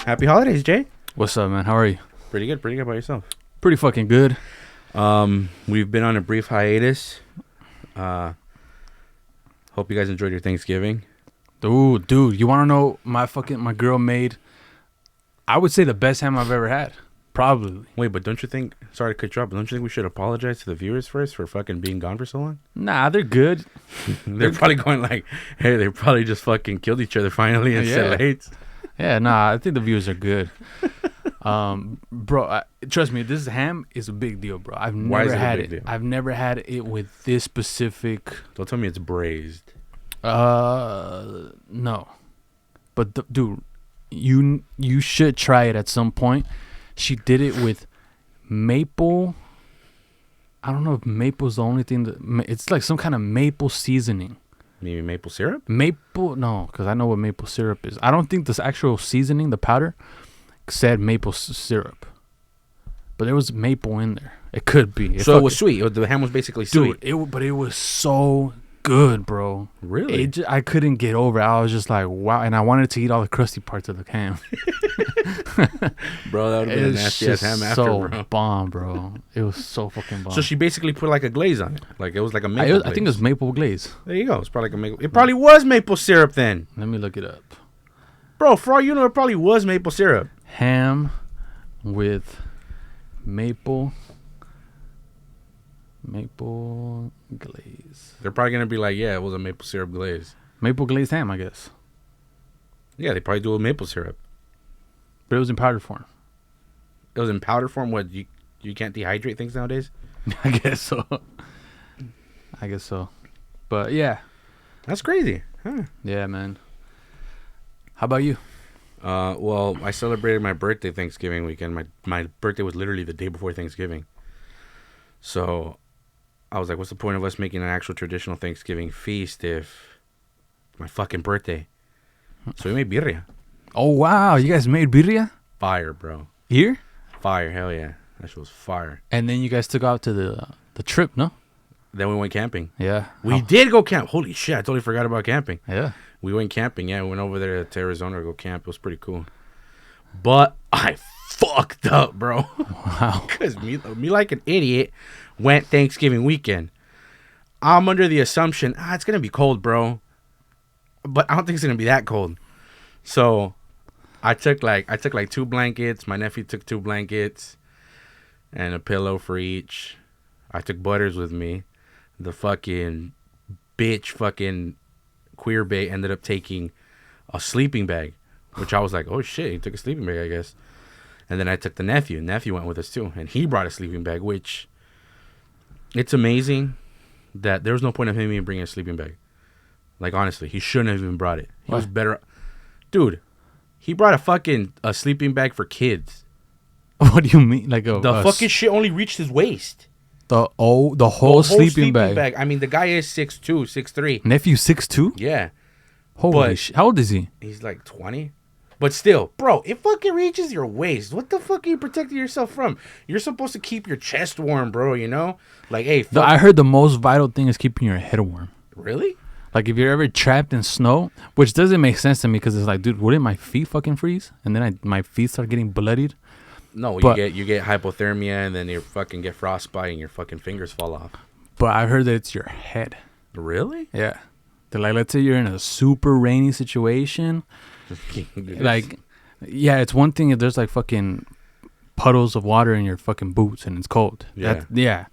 Happy holidays, Jay. What's up, man? How are you? Pretty good. Pretty good by yourself. Pretty fucking good. We've been on a brief hiatus. Hope you guys enjoyed your Thanksgiving. Dude, you want to know my girl made, I would say, the best ham I've ever had. Probably. Wait, but don't you think, sorry to cut you off, but don't you think we should apologize to the viewers first for fucking being gone for so long? Nah, they're good. They're probably going like, hey, they probably just fucking killed each other finally and said late. Yeah, nah, I think the viewers are good. Bro, trust me, this ham is a big deal, bro. Why is it a big deal? I've never had it with this specific. Don't tell me it's braised. No. But dude, you should try it at some point. She did it with maple. I don't know if maple's the only thing it's like some kind of maple seasoning. Maybe maple syrup? No, because I know what maple syrup is. I don't think this actual seasoning, the powder, said maple syrup. But there was maple in there. It could be. So it was sweet. The ham was basically sweet. Dude, but it was so good, bro. Really? I couldn't get over it. I was just like, wow. And I wanted to eat all the crusty parts of the ham. Bro, that would have been a nasty ass ham after, so bro. Bomb, bro. It was so fucking bomb. So she basically put like a glaze on it. Like it was like a maple glaze. I think it was maple glaze. There you go. It's probably like a maple. It probably was maple syrup then. Let me look it up. Bro, for all you know, it probably was maple syrup. Ham with maple glaze. They're probably going to be like, yeah, it was a maple syrup glaze. Maple glazed ham, I guess. Yeah, they probably do it with maple syrup. But it was in powder form. It was in powder form? What, you can't dehydrate things nowadays? I guess so. But, yeah. That's crazy. Huh. Yeah, man. How about you? Well, I celebrated my birthday Thanksgiving weekend. My birthday was literally the day before Thanksgiving. So I was like, what's the point of us making an actual traditional Thanksgiving feast if my fucking birthday? So we made birria. Oh, wow. You guys made birria? Fire, bro. Here? Fire. Hell yeah. That shit was fire. And then you guys took out to the trip, no? Then we went camping. Yeah. We did go camp. Holy shit. I totally forgot about camping. Yeah. We went camping. Yeah, we went over there to Arizona to go camp. It was pretty cool. But I fucked up, bro. Wow. Because me like an idiot went Thanksgiving weekend. I'm under the assumption, it's going to be cold, bro. But I don't think it's going to be that cold. So I took like 2 blankets. My nephew took 2 blankets and a pillow for each. I took Butters with me. The fucking bitch fucking queer bait ended up taking a sleeping bag, which I was like, oh shit, he took a sleeping bag, I guess. And then I took the nephew. Nephew went with us too, and he brought a sleeping bag, which it's amazing that there was no point of him even bringing a sleeping bag. Like, honestly, he shouldn't have even brought it. He was better. Dude, he brought a sleeping bag for kids. What do you mean? Like the fucking shit only reached his waist. The whole sleeping bag. I mean, the guy is 6'2", 6'3". Nephew 6'2"? Yeah. Holy shit. How old is he? He's like 20. But still, bro, it fucking reaches your waist. What the fuck are you protecting yourself from? You're supposed to keep your chest warm, bro, you know? Like, hey, I heard the most vital thing is keeping your head warm. Really? Like, if you're ever trapped in snow, which doesn't make sense to me because it's like, dude, wouldn't my feet fucking freeze? And then my feet start getting bloodied? No, you get hypothermia and then you fucking get frostbite and your fucking fingers fall off. But I heard that it's your head. Really? Yeah. They're like, let's say you're in a super rainy situation. Like, yeah, it's one thing if there's like fucking puddles of water in your fucking boots and it's cold. Yeah.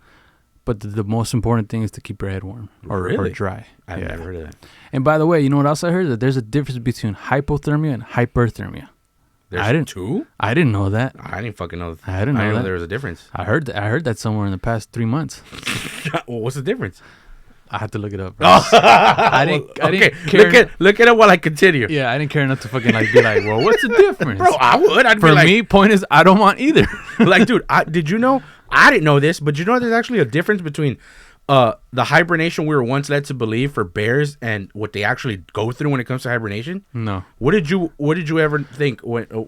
But the most important thing is to keep your head warm or dry. I've never heard of that. And by the way, you know what else I heard? That there's a difference between hypothermia and hyperthermia. There's 2? I didn't know that. I didn't fucking know. I didn't know there was a difference. I heard that somewhere in the past 3 months. Well, what's the difference? I had to look it up. Bro. I didn't care. Look at it while I continue. Yeah, I didn't care enough to fucking like be like, well, what's the difference? Bro, I would. I'd For be like, me, point is, I don't want either. Like, dude, did you know? I didn't know this, but you know there's actually a difference between the hibernation we were once led to believe for bears and what they actually go through when it comes to hibernation. No. What did you ever think or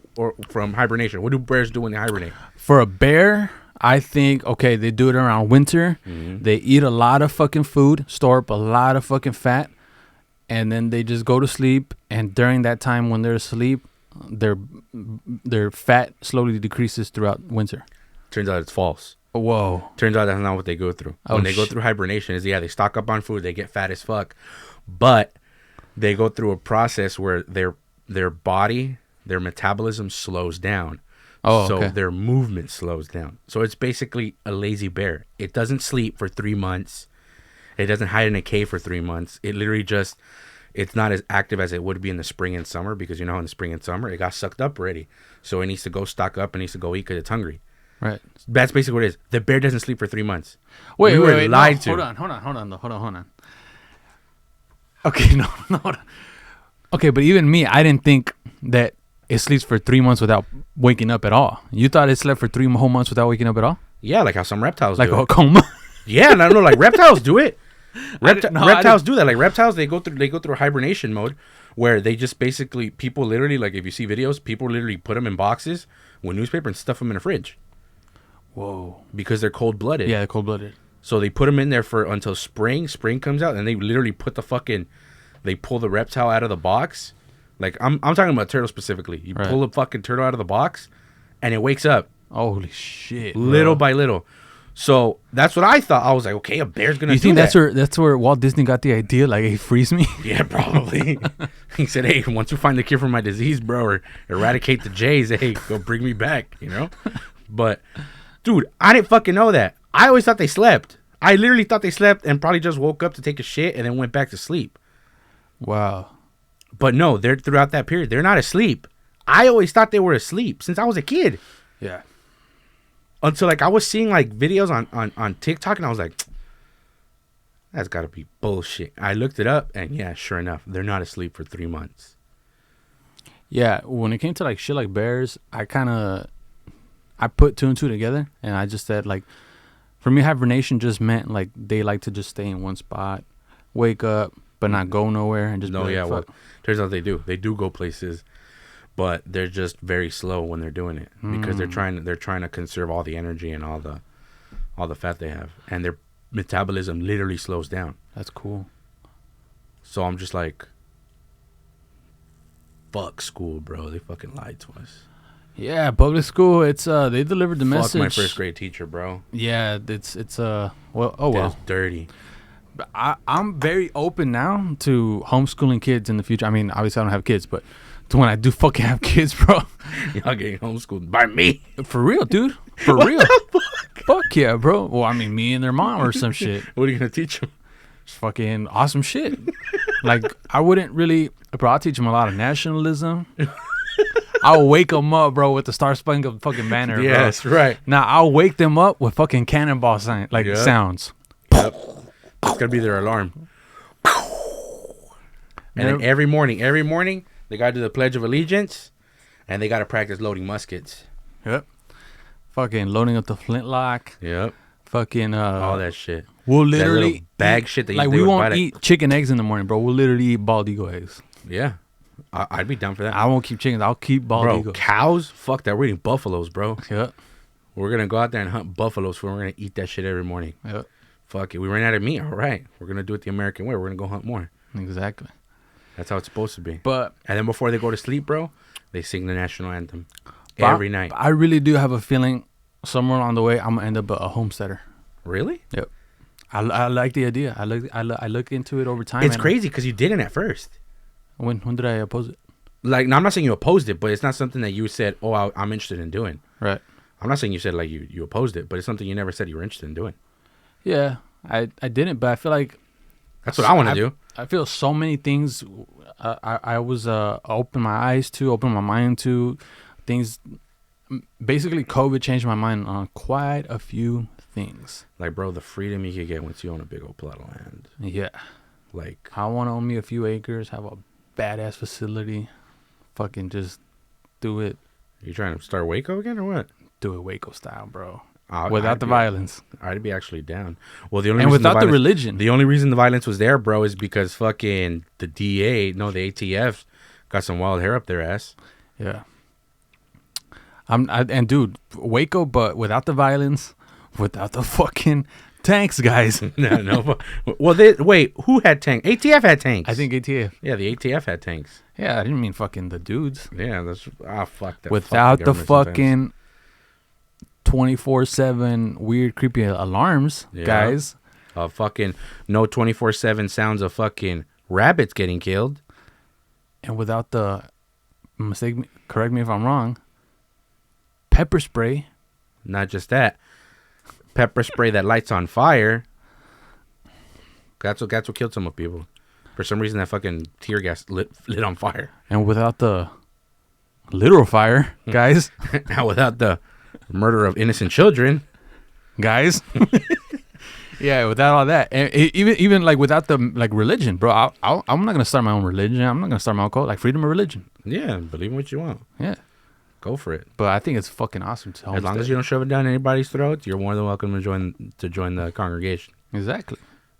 from hibernation? What do bears do when they hibernate? For a bear, I think, okay, they do it around winter. Mm-hmm. They eat a lot of fucking food, store up a lot of fucking fat, and then they just go to sleep. And during that time when they're asleep, their fat slowly decreases throughout winter. Turns out it's false. Whoa. Turns out that's not what they go through. Oh, when they go through hibernation, is they stock up on food, they get fat as fuck, but they go through a process where their body, their metabolism slows down. Oh, so okay. their movement slows down. So it's basically a lazy bear. It doesn't sleep for 3 months. It doesn't hide in a cave for 3 months. It literally just, it's not as active as it would be in the spring and summer, because in the spring and summer, it got sucked up already. So it needs to go stock up and needs to go eat because it's hungry. Right. That's basically what it is. The bear doesn't sleep for 3 months. Wait. Lied to. Hold on. Okay, no, hold on. Okay, but even me, I didn't think that it sleeps for 3 months without waking up at all. You thought it slept for 3 whole months without waking up at all? Yeah, like how some reptiles like do a it. coma? Yeah, no, like reptiles do it. Reptiles do that. Like reptiles, they go through hibernation mode, where they just basically, people literally, like if you see videos, people literally put them in boxes with newspaper and stuff them in a fridge. Whoa. Because they're cold-blooded. Yeah, they're cold-blooded. So they put them in there until spring. Spring comes out, and they literally put they pull the reptile out of the box. Like I'm talking about turtle specifically. You pull the fucking turtle out of the box, and it wakes up. Holy shit! Little by little. So that's what I thought. I was like, okay, a bear's gonna. You think that's where Walt Disney got the idea? Like, hey, freeze me? Yeah, probably. He said, hey, once you find the cure for my disease, bro, or eradicate the J's, hey, go bring me back. But dude, I didn't fucking know that. I always thought they slept. I literally thought they slept and probably just woke up to take a shit and then went back to sleep. Wow. But no, they're throughout that period, they're not asleep. I always thought they were asleep since I was a kid. Yeah. Until like I was seeing like videos on TikTok, and I was like, that's gotta be bullshit. I looked it up, and yeah, sure enough, they're not asleep for 3 months. Yeah, when it came to like shit like bears, I put 2 and 2 together, and I just said like, for me, hibernation just meant like they like to just stay in one spot, wake up, but not go nowhere, and just no, be like, yeah. fuck. Well, turns out they do go places, but they're just very slow when they're doing it because they're trying to conserve all the energy and all the fat they have, and their metabolism literally slows down. That's cool. So I'm just like, fuck school, bro. They fucking lied to us. Yeah, public school. It's they delivered the message. Fuck my first grade teacher, bro. Yeah, it's well. Oh well. That's dirty. I'm very open now to homeschooling kids in the future. I mean, obviously I don't have kids, but to when I do fucking have kids, bro. Y'all getting homeschooled by me. For real, dude. For real. Fuck yeah, bro. Well, I mean, me and their mom or some shit. What are you gonna teach them? It's fucking awesome shit. Like, I wouldn't really, bro, I'll teach them a lot of nationalism. I'll wake them up, bro, with the Star Spangled fucking banner, yes, bro. right. Now, I'll wake them up with fucking cannonball sounds. Yep. It's gonna be their alarm. And then every morning, they gotta do the Pledge of Allegiance, and they gotta practice loading muskets. Yep. Fucking loading up the flintlock. Yep. Fucking all that shit. We'll That literally little bag shit that like we won't eat chicken eggs in the morning, bro. We'll literally eat bald eagle eggs. Yeah. I'd be down for that. I won't keep chickens. I'll keep bald bro, eagles. Cows? Fuck that. We're eating buffaloes, bro. Yep. We're gonna go out there and hunt buffaloes. We're gonna eat that shit every morning. Yep. Fuck it. We ran out of meat. All right. We're gonna do it the American way. We're gonna go hunt more. Exactly. That's how it's supposed to be. But and then before they go to sleep, bro, they sing the national anthem every night. I really do have a feeling somewhere along the way I'm gonna end up a homesteader. Really? Yep. I like the idea. I look into it over time. It's crazy because you didn't at first. When did I oppose it? Like, now, I'm not saying you opposed it, but it's not something that you said, oh, I'm interested in doing. Right. I'm not saying you said, like, you opposed it, but it's something you never said you were interested in doing. Yeah, I didn't, but I feel like... That's what I want to do. I feel so many things I was open my eyes to, open my mind to. Things... Basically, COVID changed my mind on quite a few things. Like, bro, the freedom you could get once you own a big old plot of land. Yeah. Like... I want to own me a few acres, have a badass facility. Fucking just do it. You trying to start Waco again or what? Do it Waco style, bro. Without the violence. I'd be actually down. Well, the only and reason without the religion. The only reason the violence was there, bro, is because fucking the the ATF got some wild hair up their ass. Yeah. And dude, Waco, but without the violence, without the fucking tanks, guys. No. Well, wait, who had tanks? ATF had tanks. I think ATF. Yeah, the ATF had tanks. Yeah, I didn't mean fucking the dudes. Yeah, that's fuck that. Without fuck the government sometimes. fucking 24/7 weird creepy alarms, Yeah. guys. Fucking no 24/7 sounds of fucking rabbits getting killed. And without the correct me if I'm wrong, pepper spray. Not just that, pepper spray that lights on fire. That's what killed some of people. For some reason, that fucking tear gas lit on fire. And without the literal fire, guys. Now, without the murder of innocent children, guys. Yeah, without all that, and even like without the like religion, bro. I'm not gonna start my own religion. I'm not gonna start my own cult. Like freedom of religion. yeah, believe in what you want. Yeah, Go for it. but I think it's fucking awesome to As long as you don't shove it down anybody's throats, you're more than welcome to join the congregation. exactly.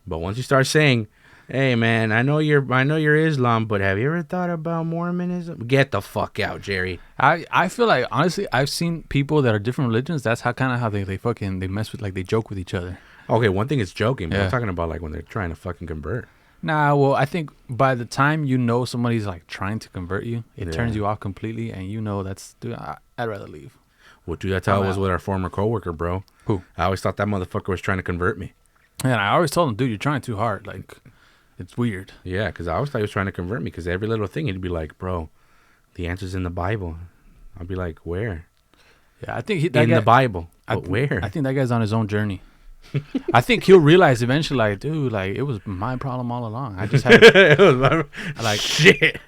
But once you start saying, "Hey, man, I know you're Islam, but have you ever thought about Mormonism?" Get the fuck out, Jerry. I feel like honestly, I've seen people that are different religions. That's how they mess with, like, they joke with each other. Okay, one thing is joking, but Yeah. I'm talking about like when they're trying to fucking convert. Nah, well, I think by the time you know somebody's like trying to convert you, it Yeah. turns you off completely, and you know dude, I'd rather leave. Well, dude, that's how I'm it was out. with our former coworker, bro. Who? I always thought that motherfucker was trying to convert me. And I always told him, dude, you're trying too hard. Like, it's weird. Yeah, because I always thought he was trying to convert me. Because every little thing, he'd be like, "Bro, the answer's in the Bible." I'd be like, "Where?" Yeah, I think The Bible. I But where? I think that guy's on his own journey. I think he'll realize eventually, like, dude, like, it was my problem all along. I just had, It was my- like, shit.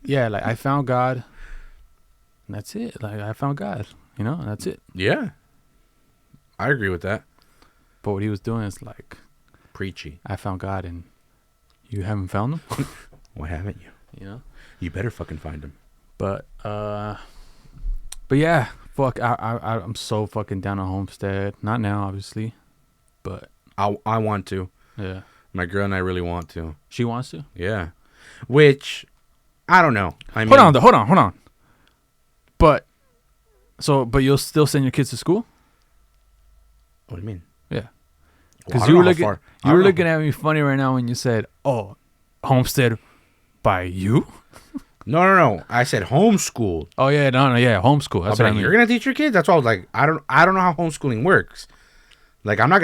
yeah, like, I found God, and that's it. Like, I found God, and that's it. Yeah, I agree with that. But what he was doing is like, Preachy. I found God, and you haven't found him, Why haven't you? You better fucking find him. But yeah, fuck, I'm so fucking down on Homestead. Not now, obviously, but I want to. yeah, My girl and I really want to. she wants to. Yeah. Which, I don't know. I mean, Hold on. But you'll still send your kids to school? What do you mean? Yeah. Well, Because I you don't were know how looking, far- I you were don't know. looking at me funny right now when you said, "Oh, Homestead by you." No. I said homeschooled. Oh yeah, no, yeah, homeschool. That's I'll be what I like, mean. you're gonna teach your kids? That's why I was like, I don't know how homeschooling works. Like, I'm not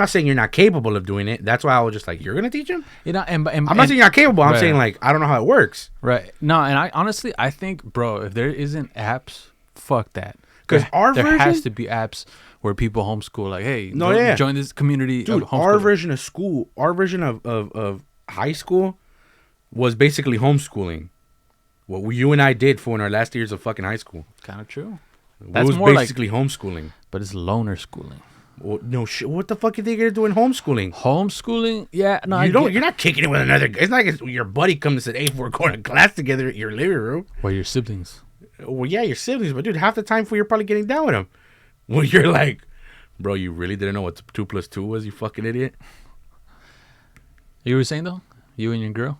saying you're not capable of doing it. That's why I was just like, you're gonna teach them? And I'm not saying you're not capable. I'm Right. saying like, I don't know how it works. right. No, and I honestly, I think, bro, if there isn't apps, fuck that. 'Cause our there version- has to be apps where people homeschool. Like, hey, No, yeah. join this community. Dude, of our homeschoolers. version of school, our version of high school was basically homeschooling. What you and I did for in our last years of fucking high school. Kind of true. It That's was more like- basically homeschooling. But it's loner schooling. Well, no shit. What the fuck are they gonna do in homeschooling? Homeschooling, yeah, no, You're not kicking it with another. It's not like your buddy comes and said, "Hey, we're going to class together at your living room." Well, your siblings. Well, yeah, your siblings, but dude, half the time you're probably getting down with them. When you're like, bro, you really didn't know what 2 + 2 was, you fucking idiot. You were saying though, you and your girl.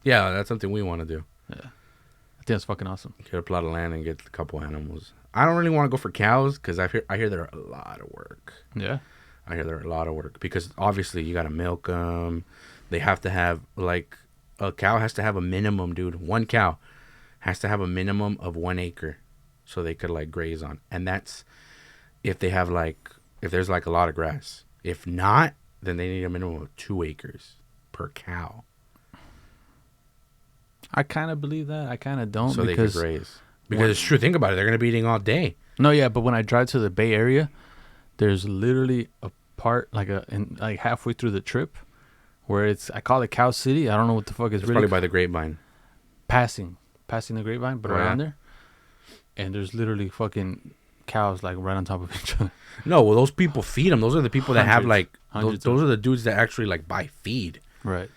Yeah, that's something we want to do. I think that's fucking awesome. Get a plot of land and get a couple animals. I don't really want to go for cows because I hear they're a lot of work. Yeah. I hear they're a lot of work because obviously you got to milk them. They have to have, like, a cow has to have a minimum, dude. One cow has to have a minimum of 1 acre so they could, like, graze on. And that's if they have, like, if there's, like, a lot of grass. If not, then they need a minimum of 2 acres per cow. I kind of believe that. I kind of don't So they because could graze. Because it's true. Think about it. They're going to be eating all day. no, yeah, but when I drive to the Bay Area, there's literally a part like halfway through the trip where I call it Cow City. I don't know what the fuck it's It's really probably by the grapevine. passing the grapevine, but Oh, around yeah? there, and there's literally fucking cows like right on top of each other. No, well, those people feed them. Those are the people that have, Hundreds. like, Hundreds those of are the dudes that actually, like, buy feed. Right.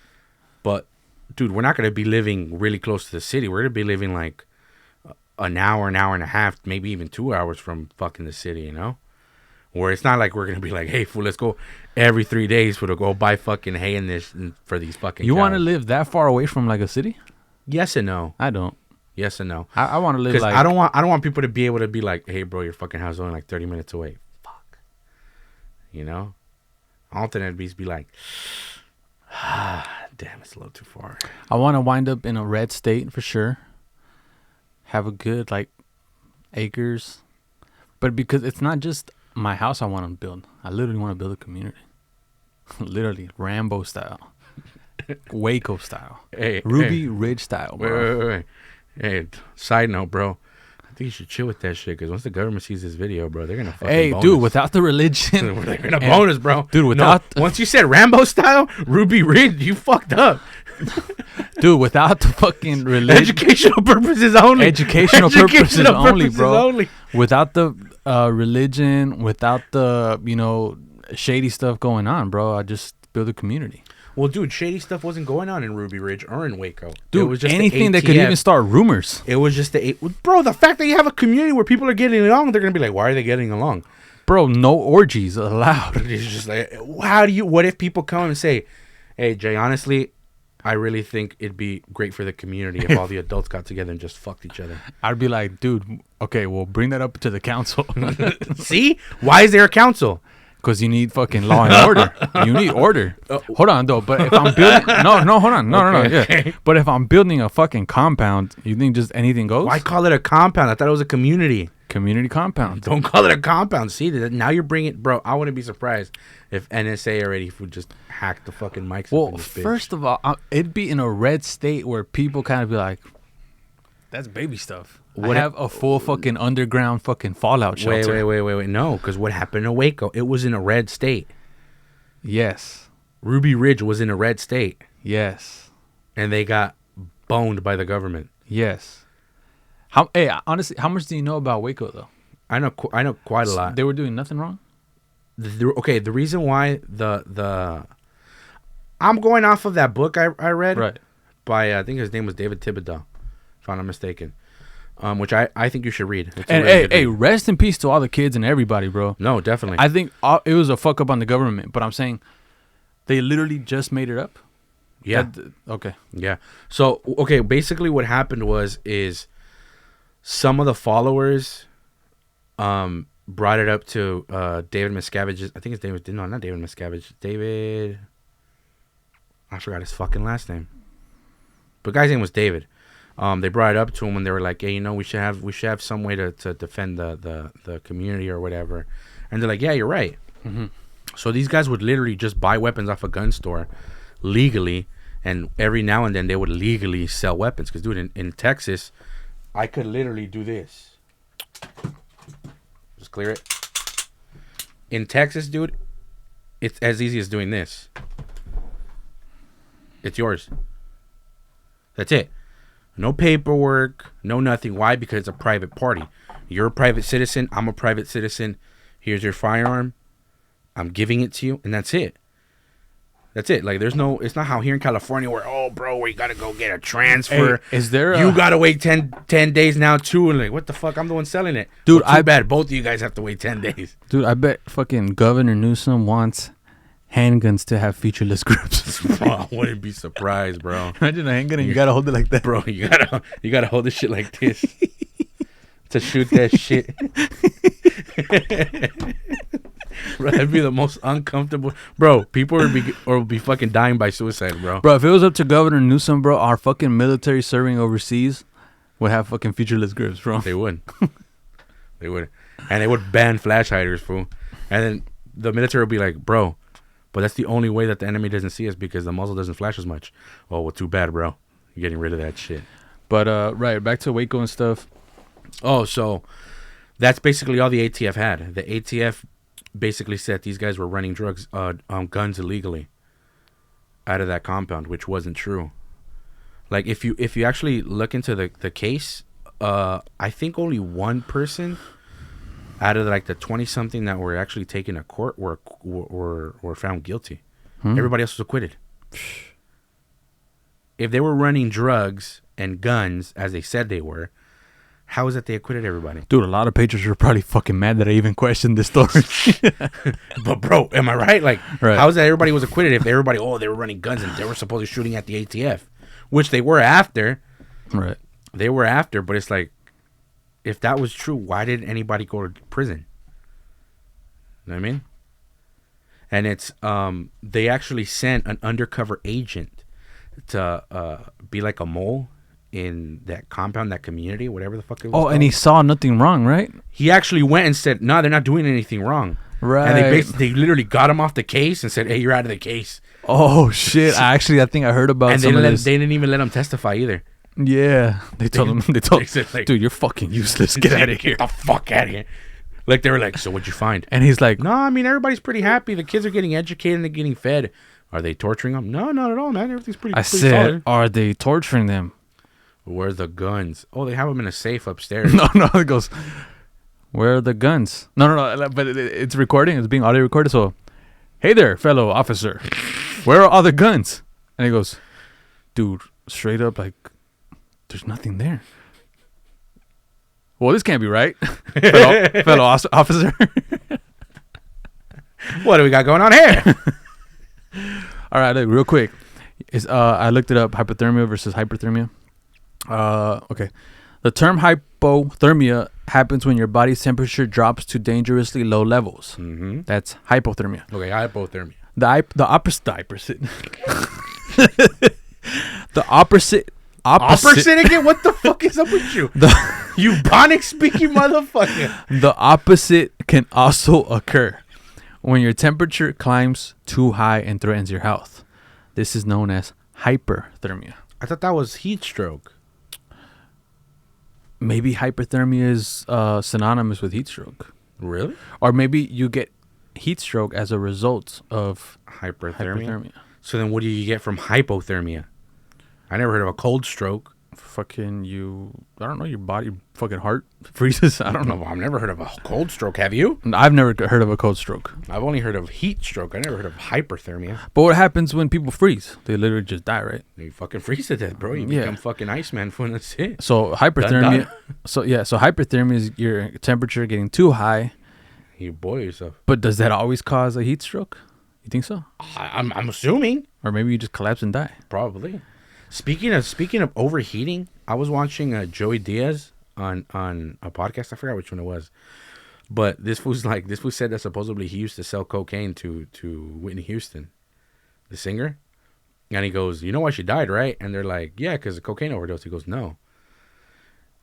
But, dude, we're not going to be living really close to the city. We're going to be living, like, an hour and a half, maybe even 2 hours from fucking the city, you know? Where it's not like we're going to be like, hey, fool, let's go every 3 days for to go buy fucking hay for these fucking You want to cows. live that far away from like a city? Yes and no. I don't. Yes and no. I want to live Because like I don't want people to be able to be like, hey, bro, your fucking house is only like 30 minutes away. Fuck. You know? Alternate beast be like, damn, it's a little too far. I want to wind up in a red state for sure. Have a good like acres, but because it's not just my house I want to build. I literally want to build a community. Literally Rambo style, Waco style, Ruby Ridge style, bro. Wait. Hey, side note, bro. I think you should chill with that shit because once the government sees this video, bro, they're gonna fucking bonus. Dude, without the religion, they're gonna bonus, bro. Dude, without once you said Rambo style, Ruby Ridge, you fucked up. Dude, without the fucking religion, educational purposes only. Educational purposes only, bro. Only. Without the religion, without the shady stuff going on, bro, I just build a community. Well, dude, shady stuff wasn't going on in Ruby Ridge or in Waco. Dude, it was just anything that could even start rumors. It was just bro. The fact that you have a community where people are getting along, they're gonna be like, why are they getting along? Bro, no orgies allowed. It's just like, what if people come and say, hey, Jay, honestly, I really think it'd be great for the community if all the adults got together and just fucked each other. I'd be like, dude, okay, well, bring that up to the council. See? Why is there a council? Because you need fucking law and order. You need order. Hold on, though. But if I'm building... No, hold on. No. Yeah. But if I'm building a fucking compound, you think just anything goes? Why call it a compound? I thought it was a community. Community compound. Don't call it a compound. See, now you're bringing... Bro, I wouldn't be surprised if NSA already would just hack the fucking mics. Well, first of all, it'd be in a red state where people kind of be like, that's baby stuff. I have a full fucking underground fucking fallout shelter. Wait. No, because what happened in Waco? It was in a red state. Yes. Ruby Ridge was in a red state. Yes. And they got boned by the government. Yes. Honestly, how much do you know about Waco, though? I know quite a lot. They were doing nothing wrong? Okay, the reason why I'm going off of that book I read. Right. By, I think his name was David Thibodeau, if I'm not mistaken. Which I think you should read. And hey, rest in peace to all the kids and everybody, bro. No, definitely. I think it was a fuck up on the government, but I'm saying they literally just made it up. Yeah. Okay. Yeah. So, okay, basically what happened is some of the followers brought it up to David Miscavige's, I think his name was, no, not David Miscavige, David, I forgot his fucking last name. But the guy's name was David. They brought it up to him and they were like, hey, we should have some way to defend the community or whatever. And they're like, yeah, you're right. Mm-hmm. So these guys would literally just buy weapons off a gun store legally, and every now and then they would legally sell weapons. Because, dude, in Texas, I could literally do this. Just clear it. In Texas, dude, it's as easy as doing this. It's yours. That's it. No paperwork, no nothing. Why? Because it's a private party. You're a private citizen. I'm a private citizen. Here's your firearm. I'm giving it to you, and that's it. That's it. Like, it's not how here in California where, oh, bro, we got to go get a transfer. Hey, is there you got to wait 10 days now, too. And like, what the fuck? I'm the one selling it. Dude, well, too bad. Both of you guys have to wait 10 days. Dude, I bet fucking Governor Newsom wants handguns to have featureless grips. I wouldn't be surprised, bro. Imagine a handgun and you gotta hold it like that, bro. You gotta hold this shit like this to shoot that shit. Bro, that'd be the most uncomfortable. Bro, people would be fucking dying by suicide, bro. Bro, if it was up to Governor Newsom, bro, our fucking military serving overseas would have fucking featureless grips, bro. They would. They would. And they would ban flash hiders, fool. And then the military would be like, bro, but that's the only way that the enemy doesn't see us because the muzzle doesn't flash as much. Oh, well, too bad, bro. You're getting rid of that shit. But, right, back to Waco and stuff. Oh, so that's basically all the ATF had. The ATF basically said these guys were running guns illegally out of that compound, which wasn't true. Like, if you actually look into the case, I think only one person out of like the 20-something that were actually taken to court were found guilty. Everybody else was acquitted. If they were running drugs and guns as they said they were, how is it they acquitted everybody? Dude, a lot of patrons are probably fucking mad that I even questioned this story. But bro, am I right? Like, right. How is that everybody was acquitted if they were running guns and they were supposedly shooting at the ATF, which they were after. Right. They were after, but it's like, if that was true, why didn't anybody go to prison? You know what I mean? and it's they actually sent an undercover agent to be like a mole in that compound, that community, whatever the fuck it was. Oh, and he saw nothing wrong, right? He actually went and said, "No, they're not doing anything wrong." Right. And they literally got him off the case and said, "Hey, you're out of the case." Oh shit! I think I heard about And some of this. they didn't even let him testify either. Yeah, they told him. They said, like, dude, you're fucking useless. Get out of here. Get the fuck out of here. Like, they were like, "So what'd you find?" And he's like, "No, I mean, everybody's pretty happy. The kids are getting educated and they're getting fed. Are they torturing them?" "No, not at all, man. Everything's pretty said, solid." "Are they torturing them?" "Where's the guns?" "Oh, they have them in a safe upstairs." No, it goes, "Where are the guns?" No. But it's recording. It's being audio recorded. So, hey there, fellow officer. Where are all the guns? And he goes, dude, straight up, like, there's nothing there. Well, this can't be right, fellow officer. What do we got going on here? All right, look, real quick. I looked it up, hypothermia versus hyperthermia. Okay. The term hypothermia happens when your body's temperature drops to dangerously low levels. Mm-hmm. That's hypothermia. Okay, hypothermia. The opposite. The opposite again? What the fuck is up with you? You Bonic speaking motherfucker. The opposite can also occur when your temperature climbs too high and threatens your health. This is known as hyperthermia. I thought that was heat stroke. Maybe hyperthermia is synonymous with heat stroke. Really? Or maybe you get heat stroke as a result of hyperthermia. So then what do you get from hypothermia? I never heard of a cold stroke. Fucking I don't know, your body, fucking heart freezes. I don't know. I've never heard of a cold stroke. Have you? I've never heard of a cold stroke. I've only heard of heat stroke. I never heard of hyperthermia. But what happens when people freeze? They literally just die, right? You fucking freeze to death, bro. You become fucking Iceman when that's it. So hyperthermia. So hyperthermia is your temperature getting too high. You boil yourself. But does that always cause a heat stroke? You think so? I'm assuming. Or maybe you just collapse and die. Probably. Speaking of overheating, I was watching Joey Diaz on a podcast. I forgot which one it was, but this fool said that supposedly he used to sell cocaine to Whitney Houston, the singer, and he goes, "You know why she died, right?" And they're like, "Yeah, because of cocaine overdose." He goes, "No,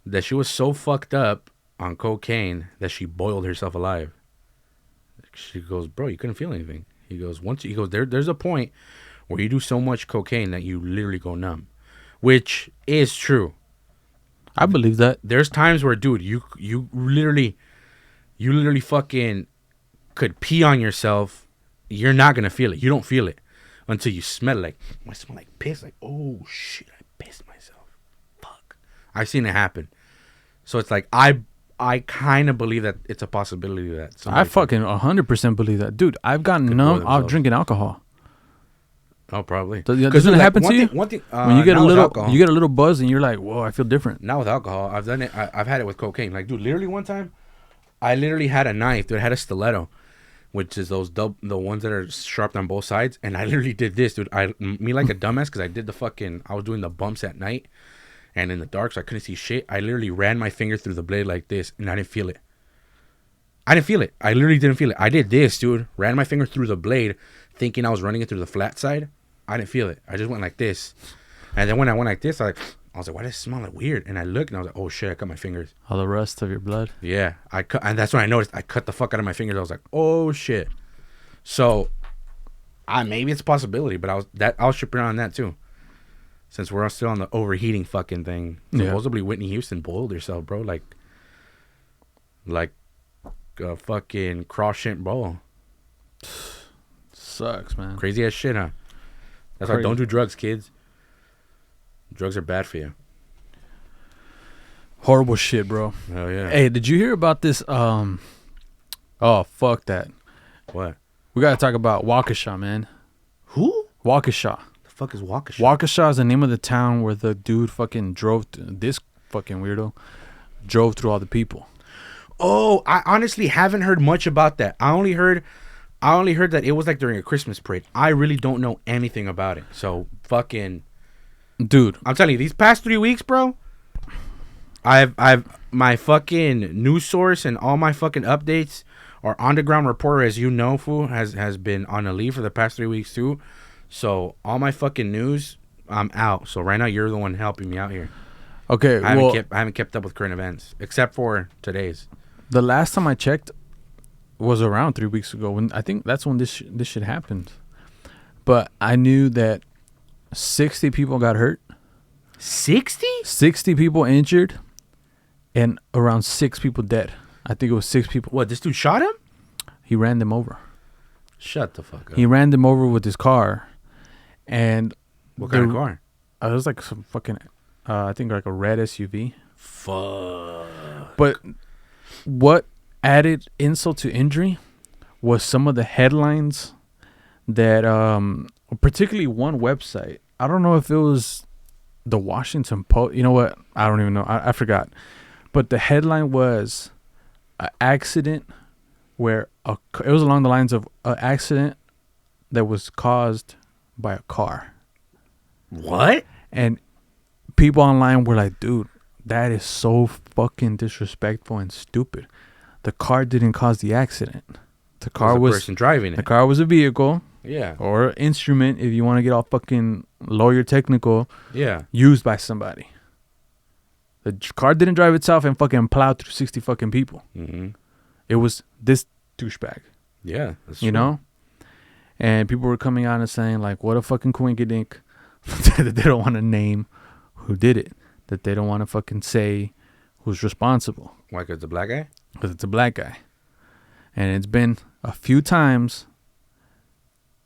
that she was so fucked up on cocaine that she boiled herself alive." She goes, "Bro, you couldn't feel anything." He goes, "There's a point where you do so much cocaine that you literally go numb," which is true. I believe that. There's times where, dude, you literally fucking could pee on yourself. You're not gonna feel it. You don't feel it until you smell it. Like, I smell like piss. Like, oh shit, I pissed myself. Fuck. I've seen it happen. So it's like I kind of believe that it's a possibility that I fucking 100% believe that, dude. I've gotten numb out drinking alcohol. Oh, probably. Doesn't it happen to you? One thing, when you get a little buzz and you're like, whoa, I feel different. Not with alcohol. I've done it. I've had it with cocaine. Like, dude, literally one time, I literally had a knife. Dude, I had a stiletto, which is the ones that are sharp on both sides. And I literally did this, dude. Me like a dumbass, because I was doing the bumps at night and in the dark, so I couldn't see shit. I literally ran my finger through the blade like this, and I didn't feel it. I literally didn't feel it. I did this, dude. Ran my finger through the blade, thinking I was running it through the flat side. I didn't feel it. I just went like this. And then when I went like this, I was like, why does it smell like weird? And I looked and I was like, oh shit, I cut my fingers. All the rust of your blood? Yeah. And that's when I noticed I cut the fuck out of my fingers. I was like, oh shit. So maybe it's a possibility, but I was tripping on that too. Since we're still on the overheating fucking thing. Supposedly Whitney Houston boiled herself, bro. Like a fucking cross-shaped bowl. Sucks, man. Crazy ass shit, huh? That's why don't do drugs, kids. Drugs are bad for you. Horrible shit, bro. Oh yeah. Hey, did you hear about this? Oh, fuck that. What? We gotta talk about Waukesha, man. Who? Waukesha. The fuck is Waukesha? Waukesha is the name of the town where the dude fucking this fucking weirdo drove through all the people. Oh, I honestly haven't heard much about that. I only heard that it was like during a Christmas parade. I really don't know anything about it. So fucking dude, I'm telling you, these past 3 weeks, bro, I've my fucking news source and all my fucking updates Our underground reporter, as you know, fool, has been on a leave for the past 3 weeks too. So all my fucking news, I'm out. So right now you're the one helping me out here. Okay, I haven't kept up with current events except for today's. The last time I checked was around 3 weeks ago. When I think that's when this shit happened. But I knew that 60 people got hurt. 60? 60 people injured, and around 6 people dead. I think it was 6 people. What, this dude shot him? He ran them over. Shut the fuck up. He ran them over with his car. And what kind of car? It was like some fucking, I think like a red SUV. Fuck. But what added insult to injury was some of the headlines that, particularly one website. I don't know if it was the Washington Post. You know what? I don't even know. I forgot. But the headline was an accident where it was along the lines of an accident that was caused by a car. What? And people online were like, dude, that is so fucking disrespectful and stupid. The car didn't cause the accident. The car was a person driving it. The car was a vehicle. Yeah. Or an instrument, if you want to get all fucking lawyer technical. Yeah. Used by somebody. The car didn't drive itself and fucking plow through 60 fucking people. Mm-hmm. It was this douchebag. Yeah. That's you true. know? And people were coming out and saying, like, what a fucking coinkydink that they don't want to name who did it. That they don't want to fucking say who's responsible. Why? Because it's a black guy? Because it's a black guy. And it's been a few times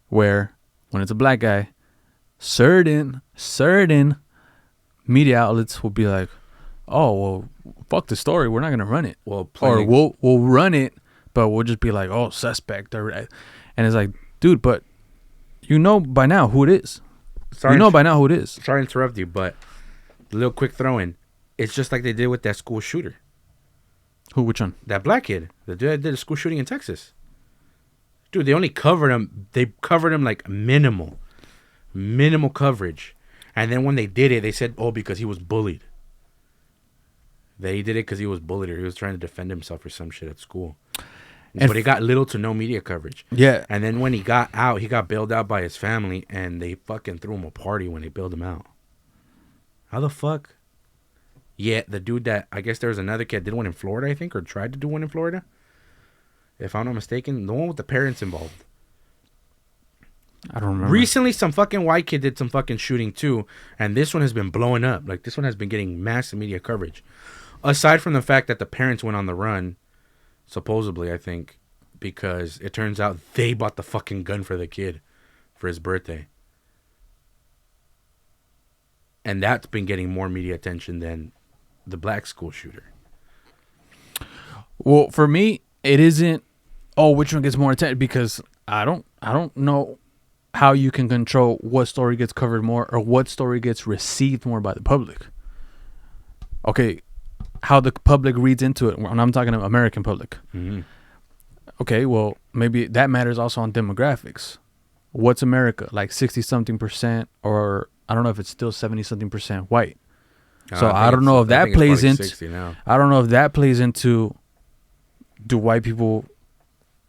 where when it's a black guy, certain media outlets will be like, oh, well, fuck the story. We're not going to run it. Well, or we'll run it, but we'll just be like, oh, suspect. And it's like, dude, but you know by now who it is. Sorry to interrupt you, but a little quick throw-in. It's just like they did with that school shooter. Who? Which one? That black kid. The dude that did a school shooting in Texas. Dude, they only covered him. They covered him like minimal coverage. And then when they did it, they said, oh, because he was bullied. They did it because he was bullied or he was trying to defend himself or some shit at school. But he got little to no media coverage. Yeah. And then when he got out, he got bailed out by his family, and they fucking threw him a party when they bailed him out. How the fuck? Yeah, the dude that, I guess there was another kid, did one in Florida, I think, or tried to do one in Florida. If I'm not mistaken, the one with the parents involved. I don't remember. Recently, some fucking white kid did some fucking shooting too, and this one has been blowing up. Like, this one has been getting massive media coverage. Aside from the fact that the parents went on the run, supposedly, I think, because it turns out they bought the fucking gun for the kid for his birthday. And that's been getting more media attention than the black school shooter. Well, for me, it isn't, oh, which one gets more attention, because I don't know how you can control what story gets covered more or what story gets received more by the public. Okay, how the public reads into it. When I'm talking about American public. Mm-hmm. Okay, well, maybe that matters also on demographics. What's America? Like 60-something%, or I don't know if it's still 70-something% white. So I don't know if that plays into. I don't know if that plays into. Do white people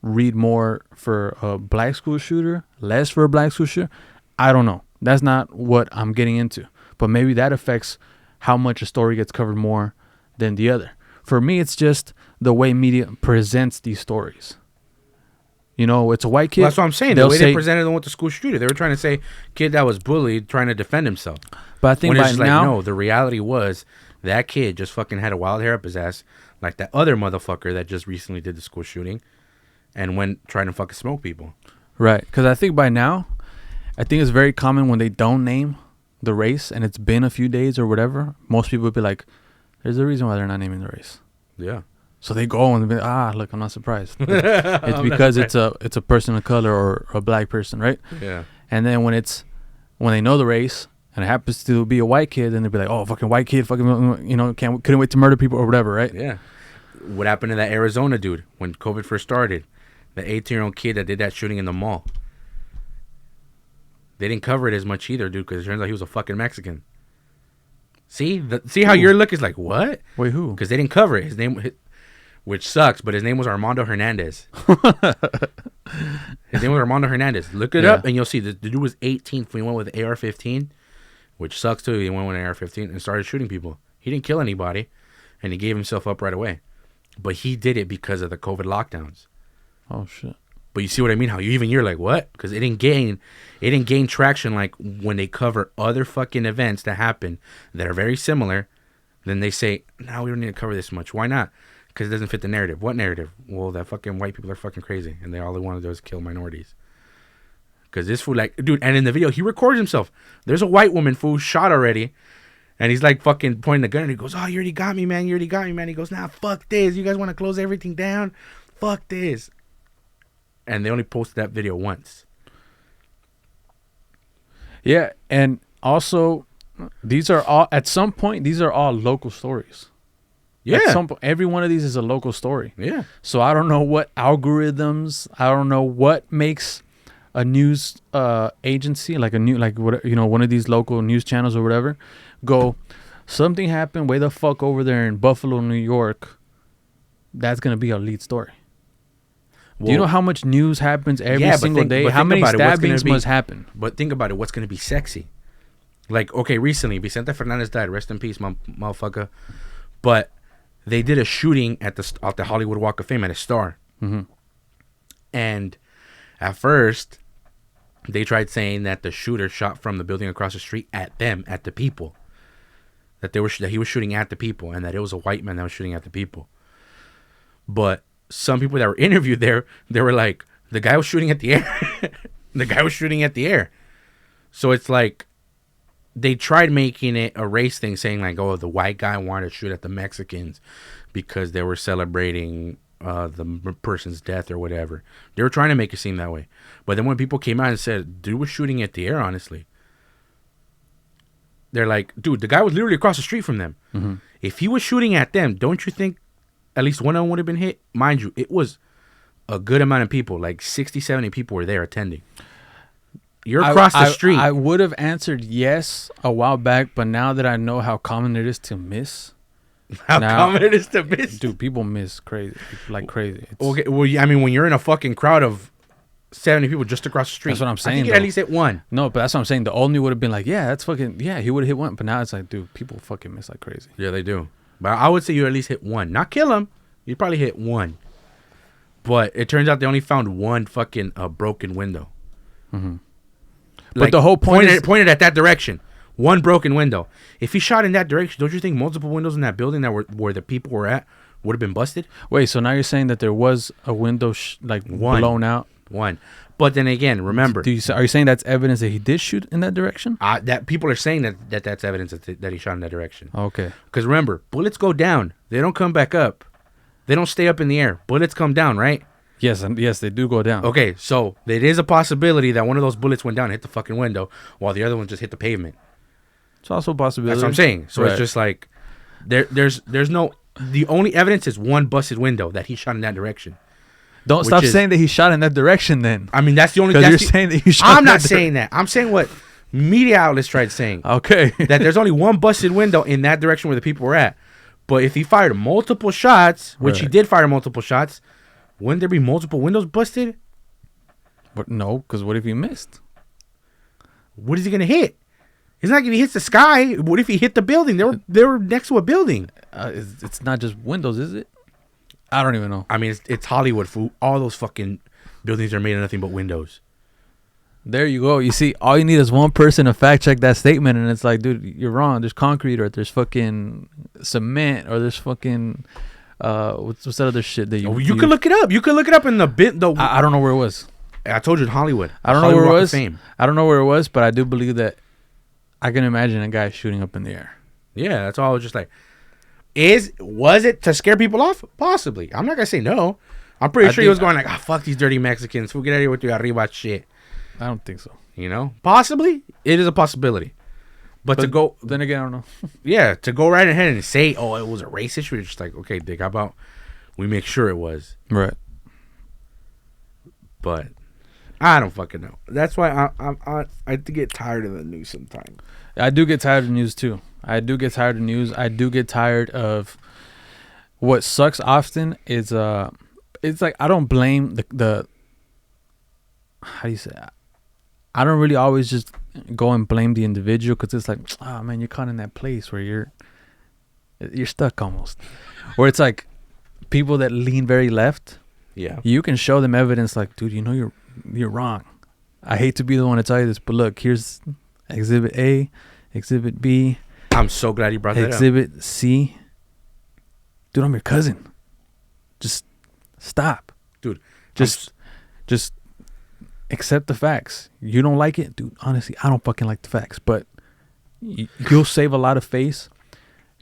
read more for a black school shooter, less for a black school shooter? I don't know. That's not what I'm getting into. But maybe that affects how much a story gets covered more than the other. For me, it's just the way media presents these stories. You know, it's a white kid. Well, that's what I'm saying. The way they presented them with the school shooter, they were trying to say kid that was bullied trying to defend himself. But I think by now, no, the reality was that kid just fucking had a wild hair up his ass, like that other motherfucker that just recently did the school shooting, and went trying to fucking smoke people. Right, because I think by now, I think it's very common when they don't name the race, and it's been a few days or whatever. Most people would be like, "There's a reason why they're not naming the race." Yeah. So they go and be like, look, I'm not surprised. It's because it's a person of color or a black person, right? Yeah. And then when they know the race and it happens to be a white kid, then they'll be like, oh, fucking white kid, fucking, you know, couldn't wait to murder people or whatever, right? Yeah. What happened to that Arizona dude when COVID first started? The 18-year-old kid that did that shooting in the mall. They didn't cover it as much either, dude, because it turns out he was a fucking Mexican. See how your look is like, what? Wait, who? Because they didn't cover it. His name... which sucks. But his name was Armando Hernandez. His name was Armando Hernandez. Look it up, and you'll see the dude was 18 when he went with AR-15, which sucks too. He went with an AR-15 and started shooting people. He didn't kill anybody, and he gave himself up right away. But he did it because of the COVID lockdowns. Oh shit! But you see what I mean? How you're like, what? Because it didn't gain traction like when they cover other fucking events that happen that are very similar. Then they say, no, we don't need to cover this much. Why not? Because it doesn't fit the narrative. What narrative? Well, that fucking white people are fucking crazy, and all they want to do is kill minorities. Because this fool, like, dude, and in the video, he records himself. There's a white woman, fool, shot already, and he's like fucking pointing the gun, and he goes, oh, you already got me, man. You already got me, man. He goes, nah, fuck this. You guys want to close everything down? Fuck this. And they only posted that video once. Yeah, and also, these are all, at some point, these are all local stories. Yeah. At some point, every one of these is a local story. Yeah. So I don't know what algorithms, I don't know what makes a news agency, like one of these local news channels or whatever, go, something happened way the fuck over there in Buffalo, New York. That's going to be our lead story. Well, do you know how much news happens every single day? How many stabbings must happen? But think about it. What's going to be sexy? Like, okay, recently, Vicente Fernandez died. Rest in peace, motherfucker. But they did a shooting at the Hollywood Walk of Fame at a Star. Mm-hmm. And at first, they tried saying that the shooter shot from the building across the street at the people. That he was shooting at the people, and that it was a white man that was shooting at the people. But some people that were interviewed there, they were like, the guy was shooting at the air. The guy was shooting at the air. So it's like, they tried making it a race thing, saying like, oh, the white guy wanted to shoot at the Mexicans because they were celebrating the person's death or whatever. They were trying to make it seem that way. But then when people came out and said, dude was shooting at the air, honestly, they're like, dude, the guy was literally across the street from them. Mm-hmm. If he was shooting at them, don't you think at least one of them would have been hit? Mind you, it was a good amount of people, like 60, 70 people were there attending. You're across the street. I would have answered yes a while back, but now that I know how common it is to miss. Common it is to miss? Dude, people miss crazy. Like crazy. Okay, well, I mean, when you're in a fucking crowd of 70 people just across the street. That's what I'm saying. I think at least hit one. No, but that's what I'm saying. The only would have been like, yeah, that's fucking, yeah, he would have hit one. But now it's like, dude, people fucking miss like crazy. Yeah, they do. But I would say you at least hit one. Not kill him. You probably hit one. But it turns out they only found one fucking broken window. Mm-hmm. Like, but the whole point pointed at that direction. One broken window. If he shot in that direction, don't you think multiple windows in that building that were where the people were at would have been busted? Wait, so now you're saying that there was a window blown out? One. But then again, remember. Are you saying that's evidence that he did shoot in that direction? That people are saying that's evidence that he shot in that direction. Okay. Because remember, bullets go down. They don't come back up. They don't stay up in the air. Bullets come down, right? Yes, yes, they do go down. Okay, so it is a possibility that one of those bullets went down and hit the fucking window, while the other one just hit the pavement. It's also a possibility. That's what I'm saying. So right. It's just like there's no. The only evidence is one busted window that he shot in that direction. Don't stop saying that he shot in that direction. Then I mean that's the only. Because you're saying that he shot. I'm not saying that. I'm saying what media outlets tried saying. Okay. That there's only one busted window in that direction where the people were at. But if he fired multiple shots, which he did fire multiple shots, wouldn't there be multiple windows busted? But no, because what if he missed? What is he gonna hit? It's not like if he hits the sky. What if he hit the building? They were next to a building. It's not just windows, is it? I don't even know. I mean, it's Hollywood, fool. All those fucking buildings are made of nothing but windows. There you go. You see, all you need is one person to fact check that statement, and it's like, dude, you're wrong. There's concrete, or there's fucking cement, or there's fucking what's that other shit that you could look it up. You could look it up in the bit. I don't know where it was. I told you in Hollywood. I don't know where it was. I don't know where it was, but I do believe that I can imagine a guy shooting up in the air. Yeah, that's all. I was just like, was it to scare people off? Possibly. I'm not gonna say no. I'm pretty sure he was going like, fuck these dirty Mexicans. We'll get out of here with your arriba shit. I don't think so. You know, possibly it is a possibility, but to go then again, I don't know. Yeah, to go right ahead and say, "Oh, it was a race issue," it's just like, okay, Dick, how about we make sure it was right? But I don't fucking know. That's why I get tired of the news sometimes. I do get tired of news too. I do get tired of news. I do get tired of what sucks often is it's like I don't blame the how do you say it? I don't really always just go and blame the individual, because it's like, oh man, you're caught in that place where you're stuck almost, where it's like people that lean very left. Yeah. You can show them evidence like, dude, you know you're wrong. I hate to be the one to tell you this, but look, here's Exhibit A, Exhibit B. I'm so glad you brought that up. Exhibit C. Dude, I'm your cousin. Just stop. Dude, just accept the facts. You don't like it? Dude, honestly, I don't fucking like the facts, but you'll save a lot of face.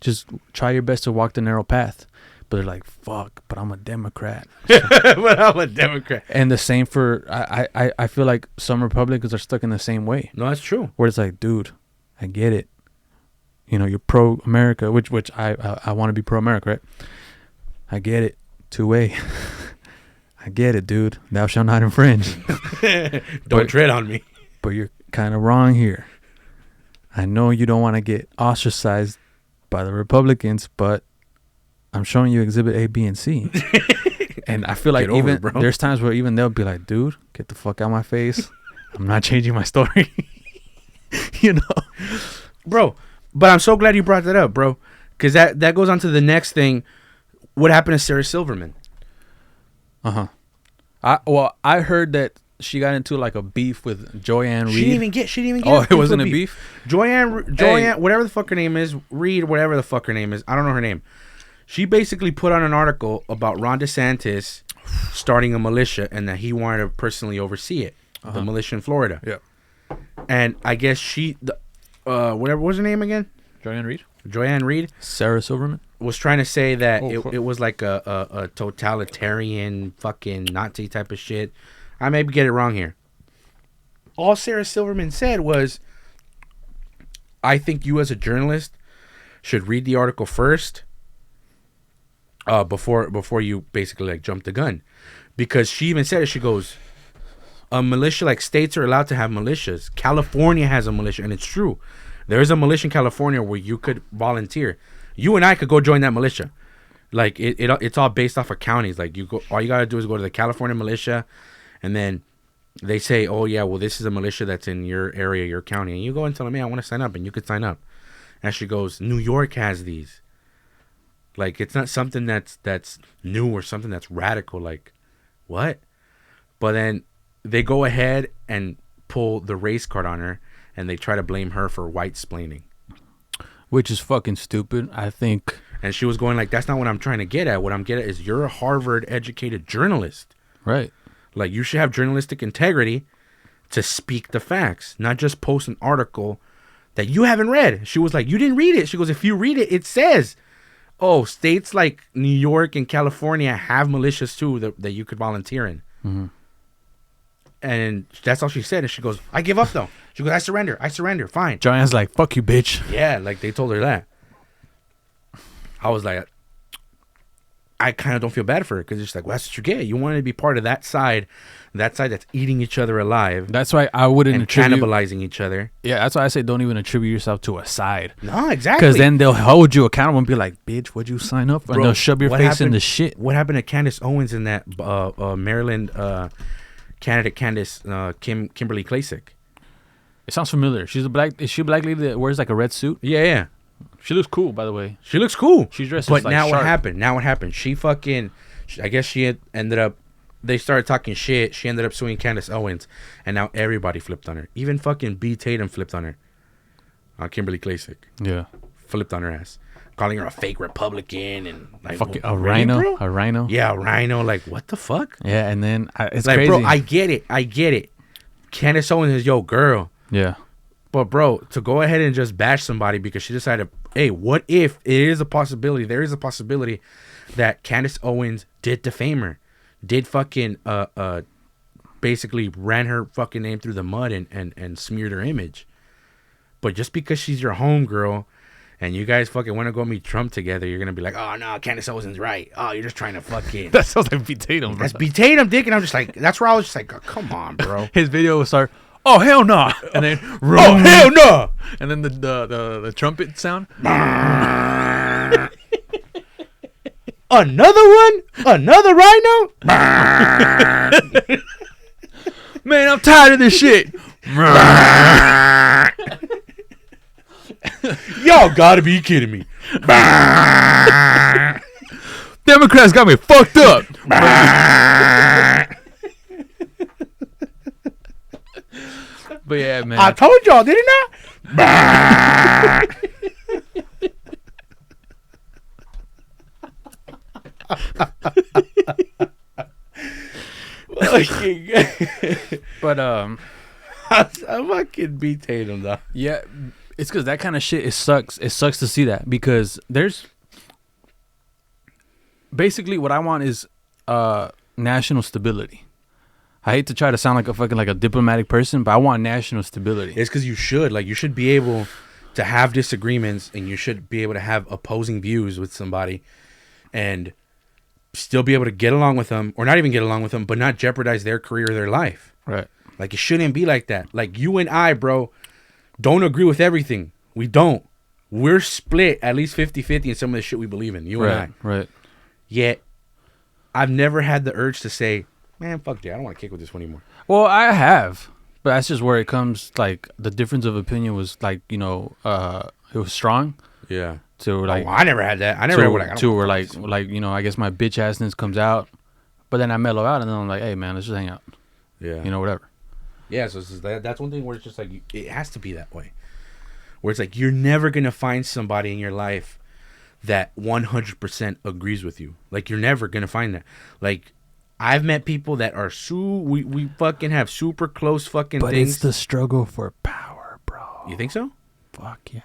Just try your best to walk the narrow path. But they're like, fuck, but I'm a Democrat. But I'm a Democrat. And the same for, I feel like some Republicans are stuck in the same way. No, that's true. Where it's like, dude, I get it. You know, you're pro-America, which I want to be pro-America, right? I get it. 2A. I get it, dude. Thou shalt not infringe. Don't tread on me. But you're kind of wrong here. I know you don't want to get ostracized by the Republicans, but I'm showing you Exhibit A, B, and C. And I feel like even there's times where even they'll be like, dude, get the fuck out of my face. I'm not changing my story. You know? Bro, but I'm so glad you brought that up, bro. Because that goes on to the next thing. What happened to Sarah Silverman? Uh-huh. I heard that she got into like a beef with Joyanne Reed. She didn't even get. Oh, it wasn't a beef. Joyanne, hey. Whatever the fuck her name is, Reed, whatever the fuck her name is. I don't know her name. She basically put on an article about Ron DeSantis starting a militia and that he wanted to personally oversee it, the militia in Florida. Yeah. And I guess whatever was her name again? Joyanne Reed. Sarah Silverman was trying to say that it was like a totalitarian fucking Nazi type of shit. I may get it wrong here. All Sarah Silverman said was, I think you as a journalist should read the article first before you basically like jump the gun. Because she even said it, she goes, a militia, like states are allowed to have militias. California has a militia, and it's true. There is a militia in California where you could volunteer. You and I could go join that militia. Like it's all based off of counties. Like all you gotta do is go to the California militia, and then they say, oh yeah, well this is a militia that's in your area, your county, and you go and tell them, hey, I want to sign up, and you could sign up. And she goes, New York has these. Like it's not something that's new or something that's radical. Like what? But then they go ahead and pull the race card on her, and they try to blame her for white-splaining. Which is fucking stupid, I think. And she was going like, that's not what I'm trying to get at. What I'm getting at is you're a Harvard-educated journalist. Right. Like, you should have journalistic integrity to speak the facts, not just post an article that you haven't read. She was like, you didn't read it. She goes, if you read it, it says, oh, states like New York and California have militias too that you could volunteer in. Mm-hmm. And that's all she said. And she goes, I give up though. She goes, I surrender. Fine. Joanne's like, fuck you, bitch. Yeah, like they told her that. I was like, I kind of don't feel bad for her because it's like, well, that's what you get. You wanted to be part of that side that's eating each other alive. That's why I wouldn't attribute, cannibalizing each other. Yeah, that's why I say don't even attribute yourself to a side. No, exactly. Because then they'll hold you accountable and be like, bitch, what'd you sign up for? Bro, and they'll shove your face in the shit. What happened to Candace Owens in that Maryland candidate, Kimberly Klacik? It sounds familiar. Is she a black lady that wears like a red suit? Yeah. She looks cool, by the way. She looks cool. She's dressed but like now sharp. What happened? I guess she ended up, they started talking shit. She ended up suing Candace Owens. And now everybody flipped on her. Even fucking B. Tatum flipped on her. Kimberly Klacik. Yeah. Flipped on her ass. Calling her a fake Republican and like fucking a rhino. Bro? A rhino. Yeah, a rhino. Like, what the fuck? Yeah, and then it's like, crazy. bro, I get it. Candace Owens is your girl. Yeah. But bro, to go ahead and just bash somebody because she decided, hey, what if there is a possibility that Candace Owens did defame her, did fucking basically ran her fucking name through the mud and smeared her image. But just because she's your homegirl and you guys fucking want to go meet Trump together, you're gonna be like, oh no, Candace Owens right. Oh, you're just trying to fucking. That sounds like B. Tatum. That's B. Tatum, dick, and I'm just like, that's where I was just like, oh, come on, bro. His video would start, oh hell no, nah. And then oh hell no, nah. And then the trumpet sound. Another one? Another rhino? Man, I'm tired of this shit. Y'all gotta be kidding me. Democrats got me fucked up. But yeah, man. I told y'all, didn't I? But I fucking beat Tatum though. yeah, it's because that kind of shit. It sucks. It sucks to see that because there's basically what I want is national stability. I hate to try to sound like a diplomatic person, but I want national stability. It's because you should be able to have disagreements, and you should be able to have opposing views with somebody, and still be able to get along with them, or not even get along with them, but not jeopardize their career or their life. Right. Like, it shouldn't be like that. Like, you and I, bro, don't agree with everything. We don't. We're split at least 50-50 in some of the shit we believe in. You and I. Right. Yet, I've never had the urge to say, man, fuck that. I don't want to kick with this one anymore. Well, I have, but that's just where it comes. Like the difference of opinion was like it was strong. Yeah. So like, I never had that. I never had like, I guess my bitch assness comes out, but then I mellow out and then I'm like, hey man, let's just hang out. Yeah. Whatever. Yeah. So that's one thing where it's just like it has to be that way, where it's like you're never gonna find somebody in your life that 100% agrees with you. Like you're never gonna find that. Like I've met people that are we fucking have super close fucking but things. It's the struggle for power, bro. You think so? Fuck yeah.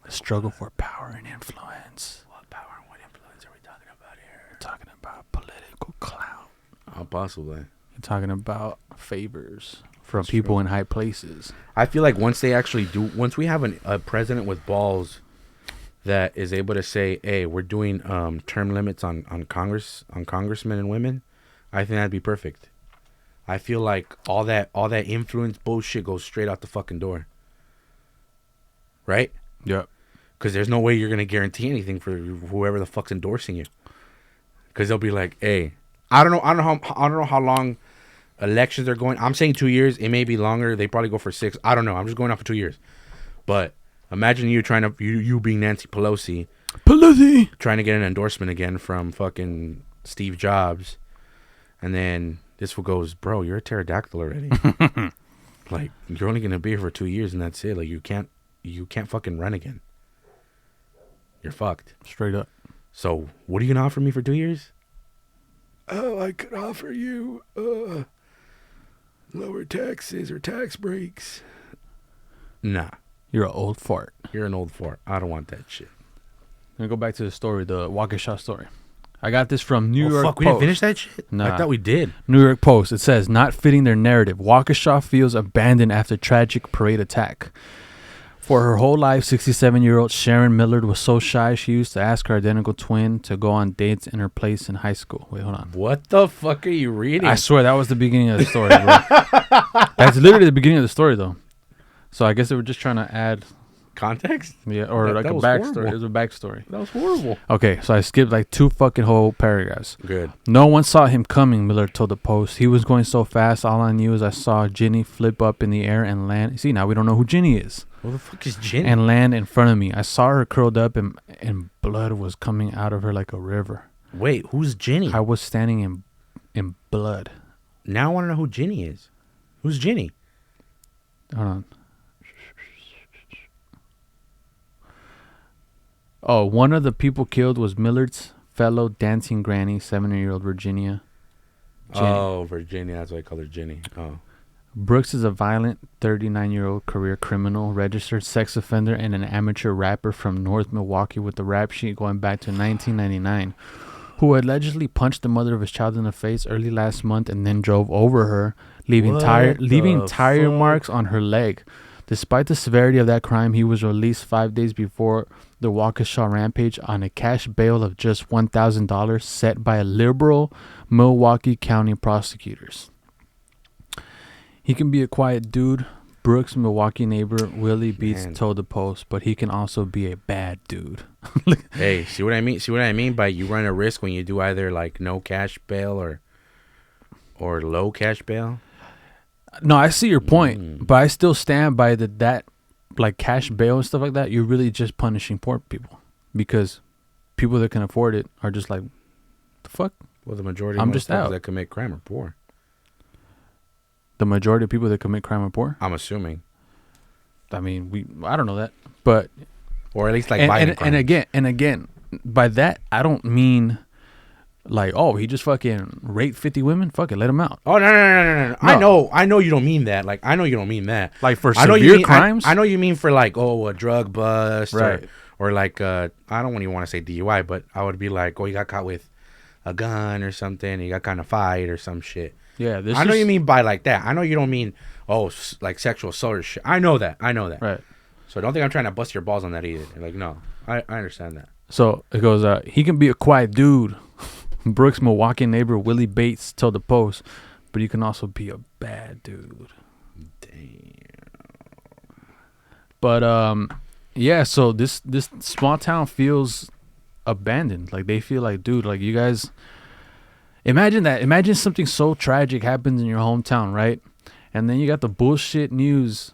The struggle for power and influence. What power and what influence are we talking about here? We're talking about political clout. How possibly? You're talking about favors from people in high places. I feel like once we have a president with balls that is able to say, hey, we're doing term limits on congressmen and women, I think that'd be perfect. I feel like all that influence bullshit goes straight out the fucking door. Right? Yep. Because there's no way you're gonna guarantee anything for whoever the fuck's endorsing you. Because they'll be like, hey, I don't know how long elections are going. I'm saying 2 years. It may be longer. They probably go for 6. I don't know. I'm just going off for 2 years. But imagine you you being Nancy Pelosi trying to get an endorsement again from fucking Steve Jobs. And then this one goes, bro, you're a pterodactyl already. Like, you're only going to be here for 2 years and that's it. Like, you can't fucking run again. You're fucked. Straight up. So, what are you going to offer me for 2 years? Oh, I could offer you lower taxes or tax breaks. Nah. You're an old fart. You're an old fart. I don't want that shit. Let me go back to the story, the Waukesha story. I got this from New York Post. We didn't finish that shit? Nah. I thought we did. New York Post. It says, not fitting their narrative. Waukesha feels abandoned after tragic parade attack. For her whole life, 67-year-old Sharon Millard was so shy she used to ask her identical twin to go on dates in her place in high school. Wait, hold on. What the fuck are you reading? I swear, that was the beginning of the story, bro. That's literally the beginning of the story, though. So I guess they were just trying to add... context? Yeah, or like a backstory. It was a backstory. That was horrible. Okay, so I skipped like 2 fucking whole paragraphs. Good. No one saw him coming, Miller told the Post. He was going so fast, all I knew is I saw Ginny flip up in the air and land. See, now we don't know who Ginny is. Who the fuck is Ginny? And land in front of me. I saw her curled up and blood was coming out of her like a river. Wait, who's Ginny? I was standing in blood. Now I want to know who Ginny is. Who's Ginny? Hold on. Oh, one of the people killed was Millard's fellow dancing granny, 70-year-old Virginia. Ginny. Oh, Virginia. That's why I call her Ginny. Oh. Brooks is a violent 39-year-old career criminal, registered sex offender, and an amateur rapper from North Milwaukee with a rap sheet going back to 1999, who allegedly punched the mother of his child in the face early last month and then drove over her, leaving tire marks on her leg. Despite the severity of that crime, he was released 5 days before the Waukesha rampage on a cash bail of just $1,000 set by liberal Milwaukee County prosecutors. He can be a quiet dude, Brooks' Milwaukee neighbor Willie Beats Man. told the Post, but he can also be a bad dude. Hey, see what I mean? See what I mean by you run a risk when you do either like no cash bail or low cash bail? No, I see your point, but I still stand by that like cash bail and stuff like that. You're really just punishing poor people because people that can afford it are just like, the fuck? Well, the majority I'm of just out. that commit crime are poor. The majority of people that commit crime are poor? I'm assuming. I mean, I don't know that, but Or at least like violent and again, by that I don't mean like, oh, he just fucking raped 50 women. Fuck it, let him out. Oh no. I know you don't mean that. Like I know you don't mean that. Like for I know severe crimes. I know you mean for like a drug bust, right? Or like I don't even want to say DUI, but I would be like, oh, you got caught with a gun or something. You got kind of fight or some shit. Yeah, I know you mean by like that. I know you don't mean like sexual assault or shit. I know that. Right. So don't think I'm trying to bust your balls on that either. Like no, I understand that. So it goes. He can be a quiet dude. Brooks' Milwaukee neighbor Willie Bates told the Post, but he can also be a bad dude. Damn. But yeah. So this small town feels abandoned. Like they feel like, dude, like you guys. Imagine that. Imagine something so tragic happens in your hometown, right? And then you got the bullshit news,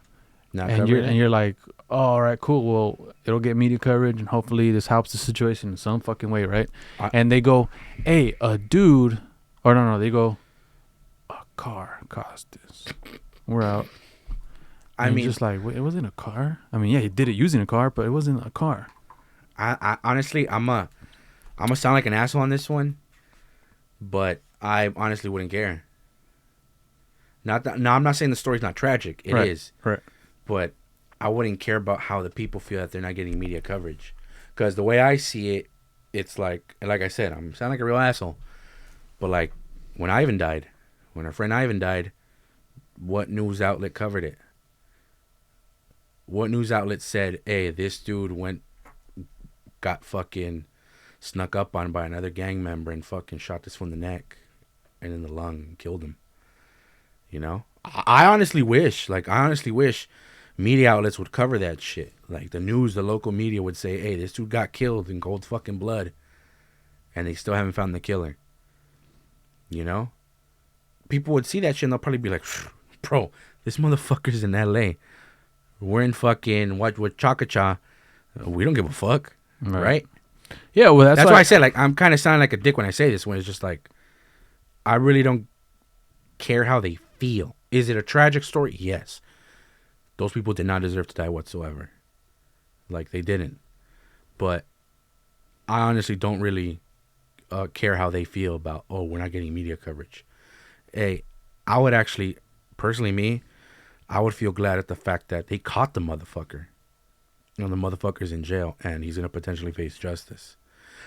and you're like, oh, all right, cool. Well, it'll get media coverage, and hopefully this helps the situation in some fucking way, right? And they go, hey, a dude, or no, they go, a car caused this. We're out. I mean, just like, wait, it wasn't a car. I mean, yeah, he did it using a car, but it wasn't a car. I honestly, I'm gonna sound like an asshole on this one, but I honestly wouldn't care. No, I'm not saying the story's not tragic. It is. Right. But I wouldn't care about how the people feel that they're not getting media coverage. Because the way I see it, it's like I said, I'm sound like a real asshole. But like when our friend Ivan died, what news outlet covered it? What news outlet said, hey, this dude got fucking snuck up on by another gang member and fucking shot this from the neck and in the lung and killed him? You know? I honestly wish media outlets would cover that shit. Like the local media would say, hey, this dude got killed in cold fucking blood and they still haven't found the killer. You know? People would see that shit and they'll probably be like, bro, this motherfucker's in LA. We're in fucking with Chaka-Cha. We don't give a fuck. Right? Yeah, well, that's why I said, like, I'm kind of sounding like a dick when I say this, when it's just like, I really don't care how they feel. Is it a tragic story? Yes. Those people did not deserve to die whatsoever. Like, they didn't. But I honestly don't really care how they feel about, oh, we're not getting media coverage. Hey, I would actually, personally I would feel glad at the fact that they caught the motherfucker. You know, the motherfucker's in jail and he's going to potentially face justice.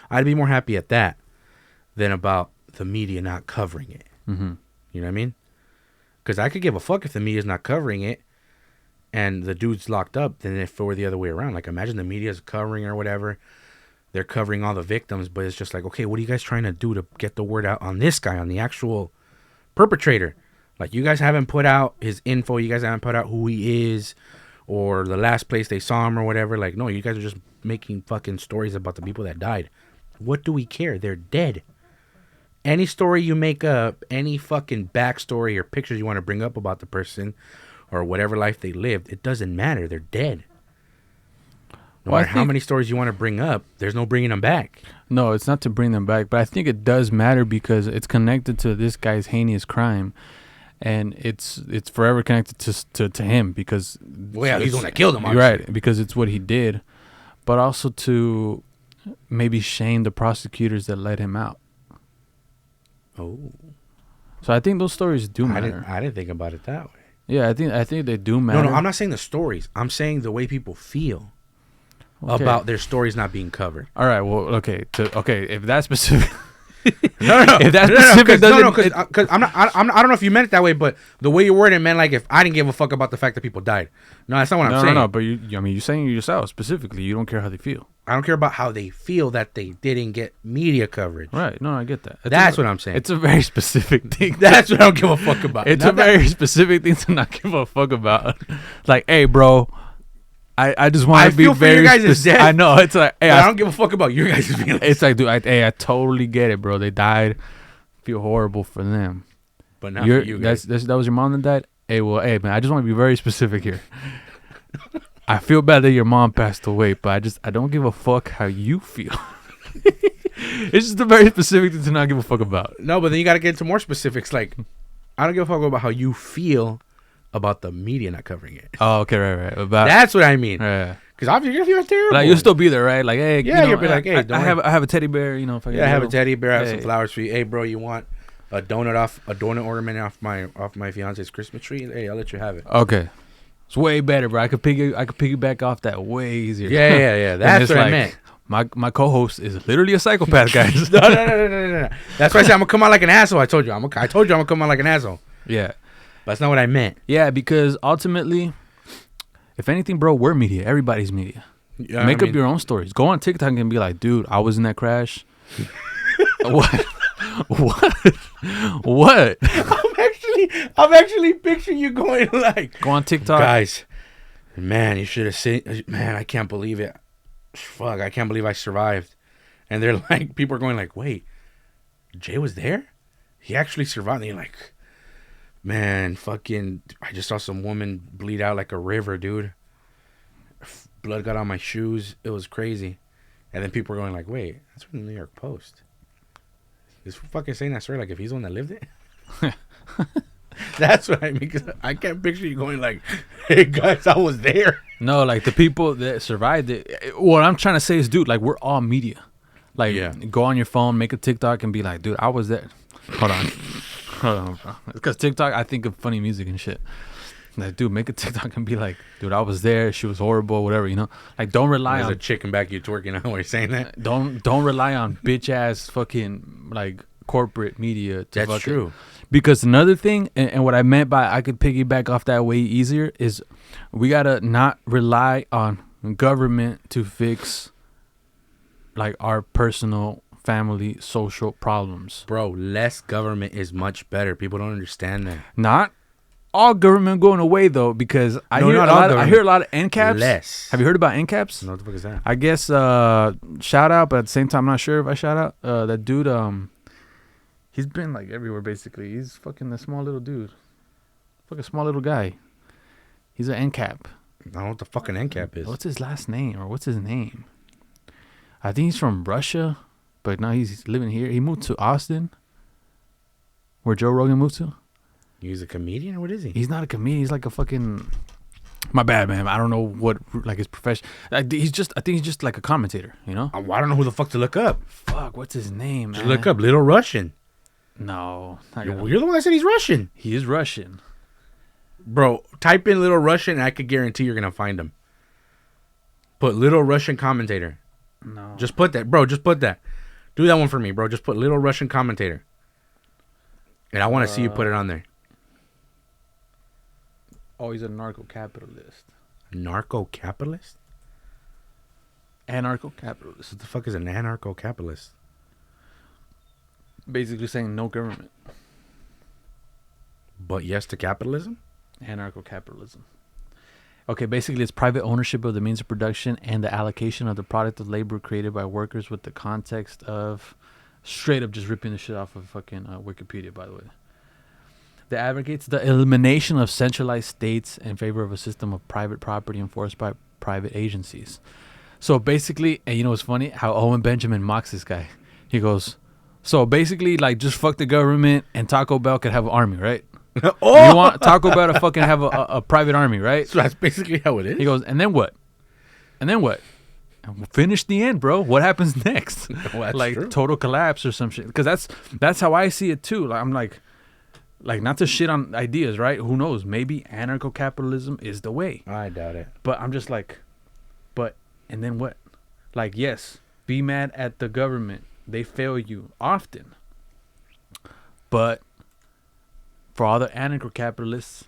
I'd be more happy at that than about the media not covering it. Mm-hmm. You know what I mean? Because I could give a fuck if the media's not covering it and the dude's locked up than if it were the other way around. Like, imagine the media's covering or whatever. They're covering all the victims, but it's just like, okay, what are you guys trying to do to get the word out on this guy, on the actual perpetrator? Like, you guys haven't put out his info. You guys haven't put out who he is or the last place they saw him or whatever. Like, no, you guys are just making fucking stories about the people that died. What do we care? They're dead. Any story you make up, any fucking backstory or pictures you want to bring up about the person or whatever life they lived, it doesn't matter. They're dead. No matter how many stories you want to bring up, there's no bringing them back. No, it's not to bring them back, but I think it does matter because it's connected to this guy's heinous crime. And it's forever connected to him because... Well, yeah, he's the one that killed him, obviously. Right, because it's what he did. But also to maybe shame the prosecutors that let him out. Oh. So I think those stories do matter. I didn't think about it that way. Yeah, I think they do matter. No, I'm not saying the stories. I'm saying the way people feel about their stories not being covered. All right, well, okay, if that's specific... No, If that's specific, because I don't know if you meant it that way, but the way you worded it meant like if I didn't give a fuck about the fact that people died. No, that's not what I'm saying. No. But you're saying yourself specifically. You don't care how they feel. I don't care about how they feel that they didn't get media coverage. Right. No, I get that. That's what I'm saying. It's a very specific thing. That's what I don't give a fuck about. It's a very specific thing to not give a fuck about. Like, hey, bro, I just want to be very specific. I know. It's like, hey, I don't give a fuck about your guys' feelings. It's like, dude, I totally get it, bro. They died. Feel horrible for them. But not for you guys. That was your mom that died? Hey, well, hey, man, I just want to be very specific here. I feel bad that your mom passed away, but I don't give a fuck how you feel. It's just a very specific thing to not give a fuck about. No, but then you got to get into more specifics. Like, I don't give a fuck about how you feel about the media not covering it. Oh, okay, right. That's what I mean. Yeah. Because obviously you're gonna feel terrible. Like, you'll still be there, right? Like, hey, you'll be like, hey, I have a teddy bear, you know. If I have a teddy bear, I have some flowers for you. Hey, bro, you want a donut ornament off my fiance's Christmas tree? Hey, I'll let you have it. Okay. It's way better, bro. I could piggyback off that way easier. Yeah. That's what I meant. My co-host is literally a psychopath, guys. No. That's why I said I'm gonna come out like an asshole. I told you I'm gonna come out like an asshole. Yeah. But that's not what I meant. Yeah, because ultimately, if anything, bro, we're media. Everybody's media. Make up your own stories. Go on TikTok and be like, dude, I was in that crash. What? I'm actually picturing you going like, go on TikTok, guys. Man, you should have seen. Man, I can't believe it. Fuck, I can't believe I survived. And they're like, people are going like, wait, Jay was there? He actually survived. And you're like, man, fucking, I just saw some woman bleed out like a river, dude. Blood got on my shoes. It was crazy. And then people are going like, wait, that's from the New York Post. Is fucking saying that story like if he's the one that lived it? That's what I mean. Cause I can't picture you going like, hey, guys, I was there. No, like the people that survived it. What I'm trying to say is, dude, like we're all media. Like, go on your phone, make a TikTok and be like, dude, I was there. Hold on, bro. Because TikTok, I think of funny music and shit. Like, dude, make a TikTok and be like, dude, I was there. She was horrible, whatever, you know. Like, don't rely on. There's a chicken back you twerking out while you're saying that. Don't rely on bitch ass fucking like corporate media. That's true. Because another thing, and what I meant by I could piggyback off that way easier is, we gotta not rely on government to fix like our personal, family, social problems. Bro, less government is much better. People don't understand that. Not all government going away though, because I hear a lot of NCAPs. Less. Have you heard about NCAPs? No, what the fuck is that? I guess shout out, but at the same time, I'm not sure if I shout out that dude. He's been like everywhere basically. He's fucking a small little dude, fucking small little guy. He's an NCAP. I don't know what the fucking NCAP is. What's his last name or what's his name? I think he's from Russia, but now he's living here. He moved to Austin, where Joe Rogan moved to. He's a comedian or what is he? He's not a comedian. He's like a fucking. My bad, man. I don't know what like his profession. I think he's just like a commentator. You know. I don't know who the fuck to look up. Fuck, what's his name? Just look up Little Russian. No, you're the one that said he's Russian. He is Russian, bro. Type in Little Russian, and I could guarantee you're gonna find him. Put Little Russian commentator. No, just put that, bro. Just put that. Do that one for me, bro. Just put Little Russian commentator, and I want to see you put it on there. Oh, he's a narco-capitalist. Narco-capitalist? Anarcho-capitalist. What the fuck is an anarcho-capitalist? Basically saying no government. But yes to capitalism? Anarcho-capitalism. Okay, basically it's private ownership of the means of production and the allocation of the product of labor created by workers with the context of... Straight up just ripping the shit off of fucking Wikipedia, by the way. That advocates the elimination of centralized states in favor of a system of private property enforced by private agencies. So basically, and you know what's funny? How Owen Benjamin mocks this guy. He goes, so basically, like, just fuck the government and Taco Bell could have an army, right? Oh! You want Taco Bell to fucking have a private army, right? So that's basically how it is? He goes, and then what? And then what? And we'll finish the end, bro. What happens next? Well, like, true. Total collapse or some shit. Because that's how I see it, too. Like, I'm like, not to shit on ideas, right? Who knows? Maybe anarcho-capitalism is the way. I doubt it. But I'm just like, and then what? Like, yes, be mad at the government they fail you often. But for all the anarcho-capitalists,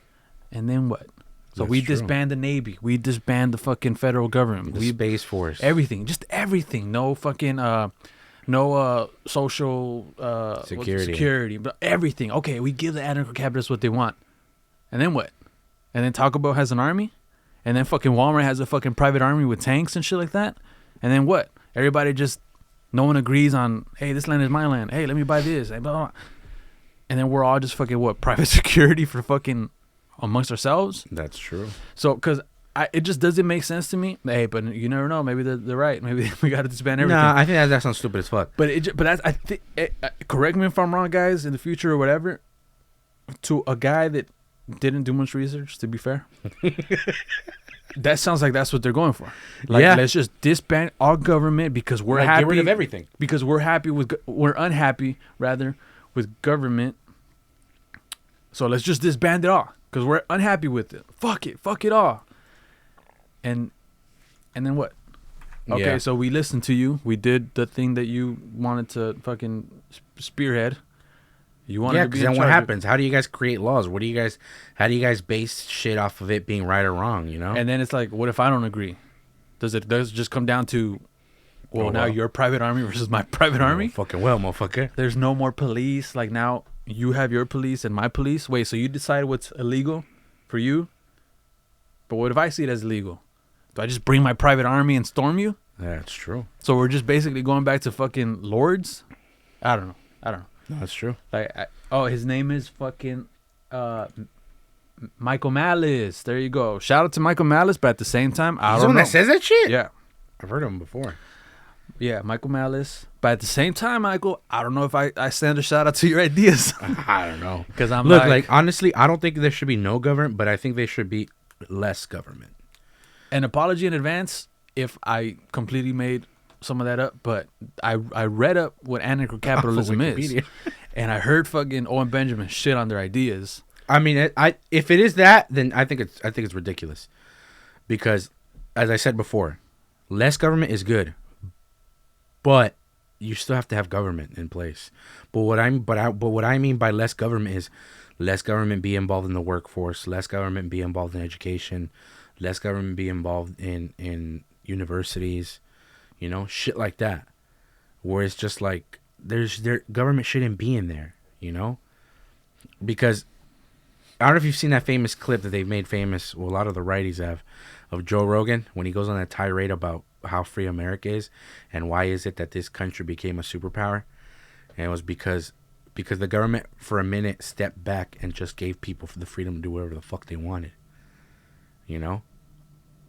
and then what? So That's we true. disband the Navy. We disband the fucking federal government. The Space Force. Everything. Just everything. No fucking social security. But everything. Okay, we give the anarcho-capitalists what they want. And then what? And then Taco Bell has an army? And then fucking Walmart has a fucking private army with tanks and shit like that? And then what? Everybody just, no one agrees on, hey, this land is my land. Hey, let me buy this. Blah, blah, blah. And then we're all just fucking, what, private security for fucking amongst ourselves? That's true. So, because it just doesn't make sense to me. Hey, but you never know. Maybe they're right. Maybe we got to disband everything. Nah, I think that sounds stupid as fuck. But that's, I think, correct me if I'm wrong, guys, in the future or whatever, to a guy that didn't do much research, to be fair, that sounds like that's what they're going for. Like, yeah. Let's just disband our government because we're happy. Get rid of everything. Because we're unhappy rather with government. So let's just disband it all because we're unhappy with it. Fuck it all. And then what? Okay, Yeah. So we listened to you. We did the thing that you wanted to fucking spearhead. You wanted to be because in then what charge of- happens? How do you guys create laws? How do you guys base shit off of it being right or wrong, you know? And then it's like, what if I don't agree? Does it just come down to, now well. your private army versus my private army? Fucking well, motherfucker. There's no more police. Like now you have your police and my police. Wait, so you decide what's illegal for you? But what if I see it as illegal? Do I just bring my private army and storm you? Yeah, it's true. So we're just basically going back to fucking lords? I don't know. No, that's true. Like, his name is fucking Michael Malice. There you go. Shout out to Michael Malice, but at the same time, I He's the don't one know. that says that shit? Yeah. I've heard of him before. Yeah, Michael Malice. But at the same time, Michael, I don't know if I send a shout out to your ideas. I don't know. Because I'm like, honestly, I don't think there should be no government, but I think there should be less government. An apology in advance if I completely made some of that up, but I read up what anarcho-capitalism is, and I heard fucking Owen Benjamin shit on their ideas. I mean, if it is that, then I think it's ridiculous, because, as I said before, less government is good, but you still have to have government in place. But what I mean by less government is less government be involved in the workforce, less government be involved in education, less government be involved in universities, you know, shit like that, where it's just like government shouldn't be in there, you know, because I don't know if you've seen that famous clip that they've made famous, well, a lot of the righties have, of Joe Rogan when he goes on that tirade about how free America is and why is it that this country became a superpower, and it was because the government for a minute stepped back and just gave people the freedom to do whatever the fuck they wanted, you know.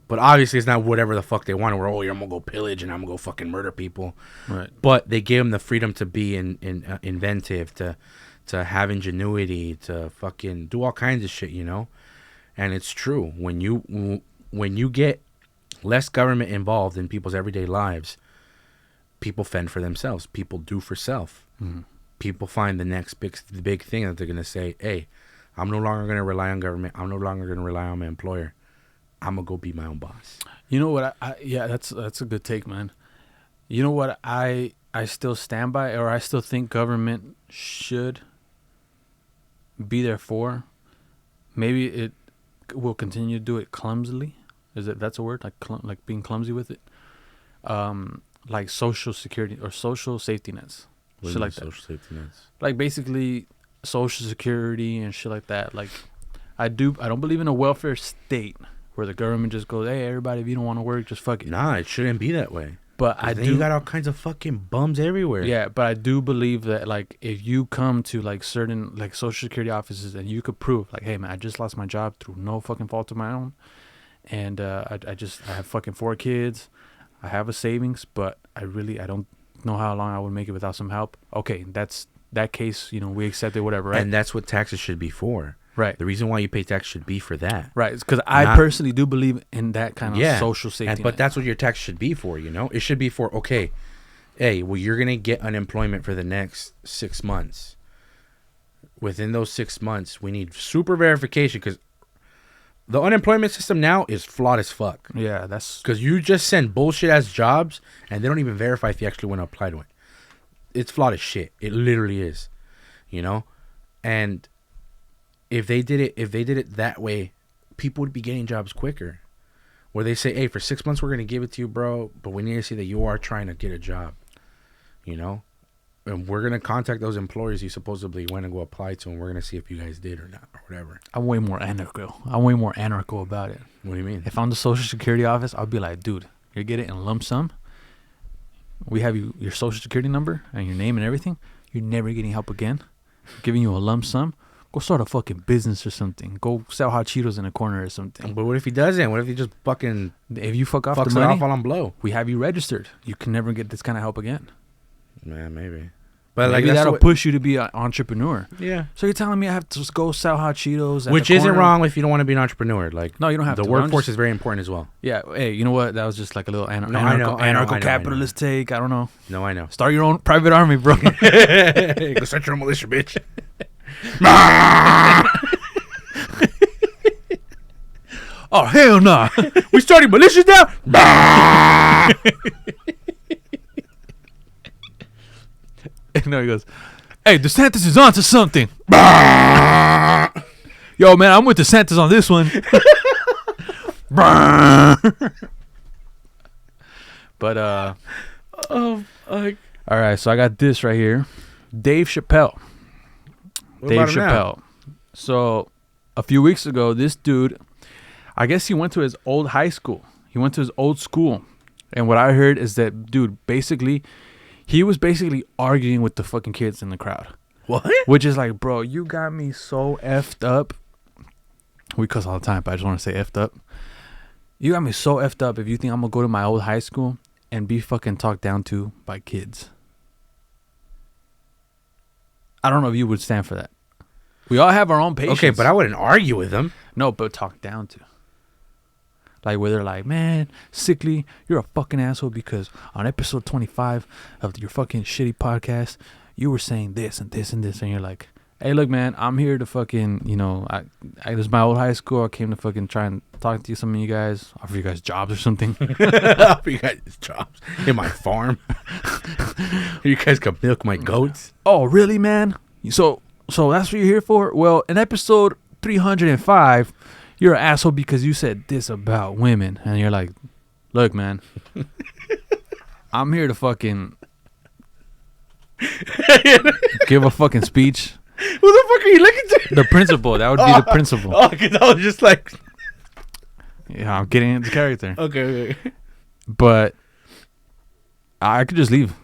But obviously it's not whatever the fuck they wanted. Where, I'm gonna go pillage and I'm gonna go fucking murder people. Right. But they gave them the freedom to be inventive, to have ingenuity, to fucking do all kinds of shit, you know. And it's true, when you get less government involved in people's everyday lives, people fend for themselves. People do for self. Mm-hmm. People find the next big thing that they're gonna say, hey, I'm no longer gonna rely on government. I'm no longer gonna rely on my employer. I'm gonna go be my own boss. You know what? Yeah, that's a good take, man. You know what? I still stand by, or I still think government should be there for. Maybe it will continue to do it clumsily. That's a word? Like being clumsy with it. Like social security or social safety nets. Shit like that. Social safety nets. Like basically social security and shit like that. Like I don't believe in a welfare state where the government just goes, hey, everybody, if you don't want to work, just fuck it. Nah, it shouldn't be that way. But You got all kinds of fucking bums everywhere. Yeah, but I do believe that, like, if you come to, like, certain, like, social security offices and you could prove, like, hey, man, I just lost my job through no fucking fault of my own. And I have fucking 4 kids. I have a savings, but I don't know how long I would make it without some help. Okay, that case, you know, we accept it, whatever, right? And that's what taxes should be for. Right. The reason why you pay tax should be for that. Right. It's because I personally do believe in that kind of social safety But net. that's what your tax should be for, you know? It should be for, okay, hey, well, you're going to get unemployment for the next 6 months. Within those 6 months, we need super verification, because the unemployment system now is flawed as fuck. Yeah, that's... Because you just send bullshit-ass jobs, and they don't even verify if you actually want to apply to it. it's flawed as shit. It literally is, you know. And if they did it that way, people would be getting jobs quicker. Where they say, hey, for 6 months we're gonna give it to you, bro, but we need to see that you are trying to get a job, you know. And we're gonna contact those employers you supposedly went and go apply to, and we're gonna see if you guys did or not, or whatever. I'm way more anarchical about it. What do you mean? If I'm the Social Security office, I'll be like, dude, you're getting in lump sum. We have your Social Security number and your name and everything. You're never getting help again. We're giving you a lump sum. Go start a fucking business or something. Go sell hot Cheetos in a corner or something. But what if he doesn't? What if he just fucking... If you fuck off fucks the money, it off while I'm blow? we have you registered. You can never get this kind of help again. Man, maybe. But Maybe like that'll push you to be an entrepreneur. Yeah. So you're telling me I have to just go sell hot Cheetos? Which isn't wrong if you don't want to be an entrepreneur. Like, no, you don't have the to. workforce is very important as well. Yeah. Hey, you know what? That was just like a little anarcho-capitalist take. I don't know. No, I know. Start your own private army, bro. Go start your own militia, bitch. Oh, hell no. We starting militias now? No, he goes, hey, DeSantis is onto something. Yo, man, I'm with DeSantis on this one. But, Oh, all right, so I got this right here. Dave Chappelle. What about him now? So, a few weeks ago, this dude, I guess he went to his old high school. He went to his old school. And what I heard is that, dude, he was basically arguing with the fucking kids in the crowd. What? Which is like, bro, you got me so effed up. We cuss all the time, but I just want to say effed up. You got me so effed up if you think I'm going to go to my old high school and be fucking talked down to by kids. I don't know if you would stand for that. We all have our own patience. Okay, but I wouldn't argue with him. No, but talk down to. Like where they're like, man, Sickly, you're a fucking asshole because on episode 25 of your fucking shitty podcast, you were saying this and this and this. And you're like, hey, look, man, I'm here to fucking, you know, this is my old high school. I came to fucking try and talk to some of you guys, offer you guys jobs or something. Offer you guys jobs in my farm. You guys can milk my goats. Oh, really, man? So that's what you're here for? Well, in episode 305, you're an asshole because you said this about women. And you're like, look, man, I'm here to fucking give a fucking speech. Who the fuck are you looking to? The principal. That would be the principal. Oh, because I was just like... Yeah, I'm getting into character. Okay. But I could just leave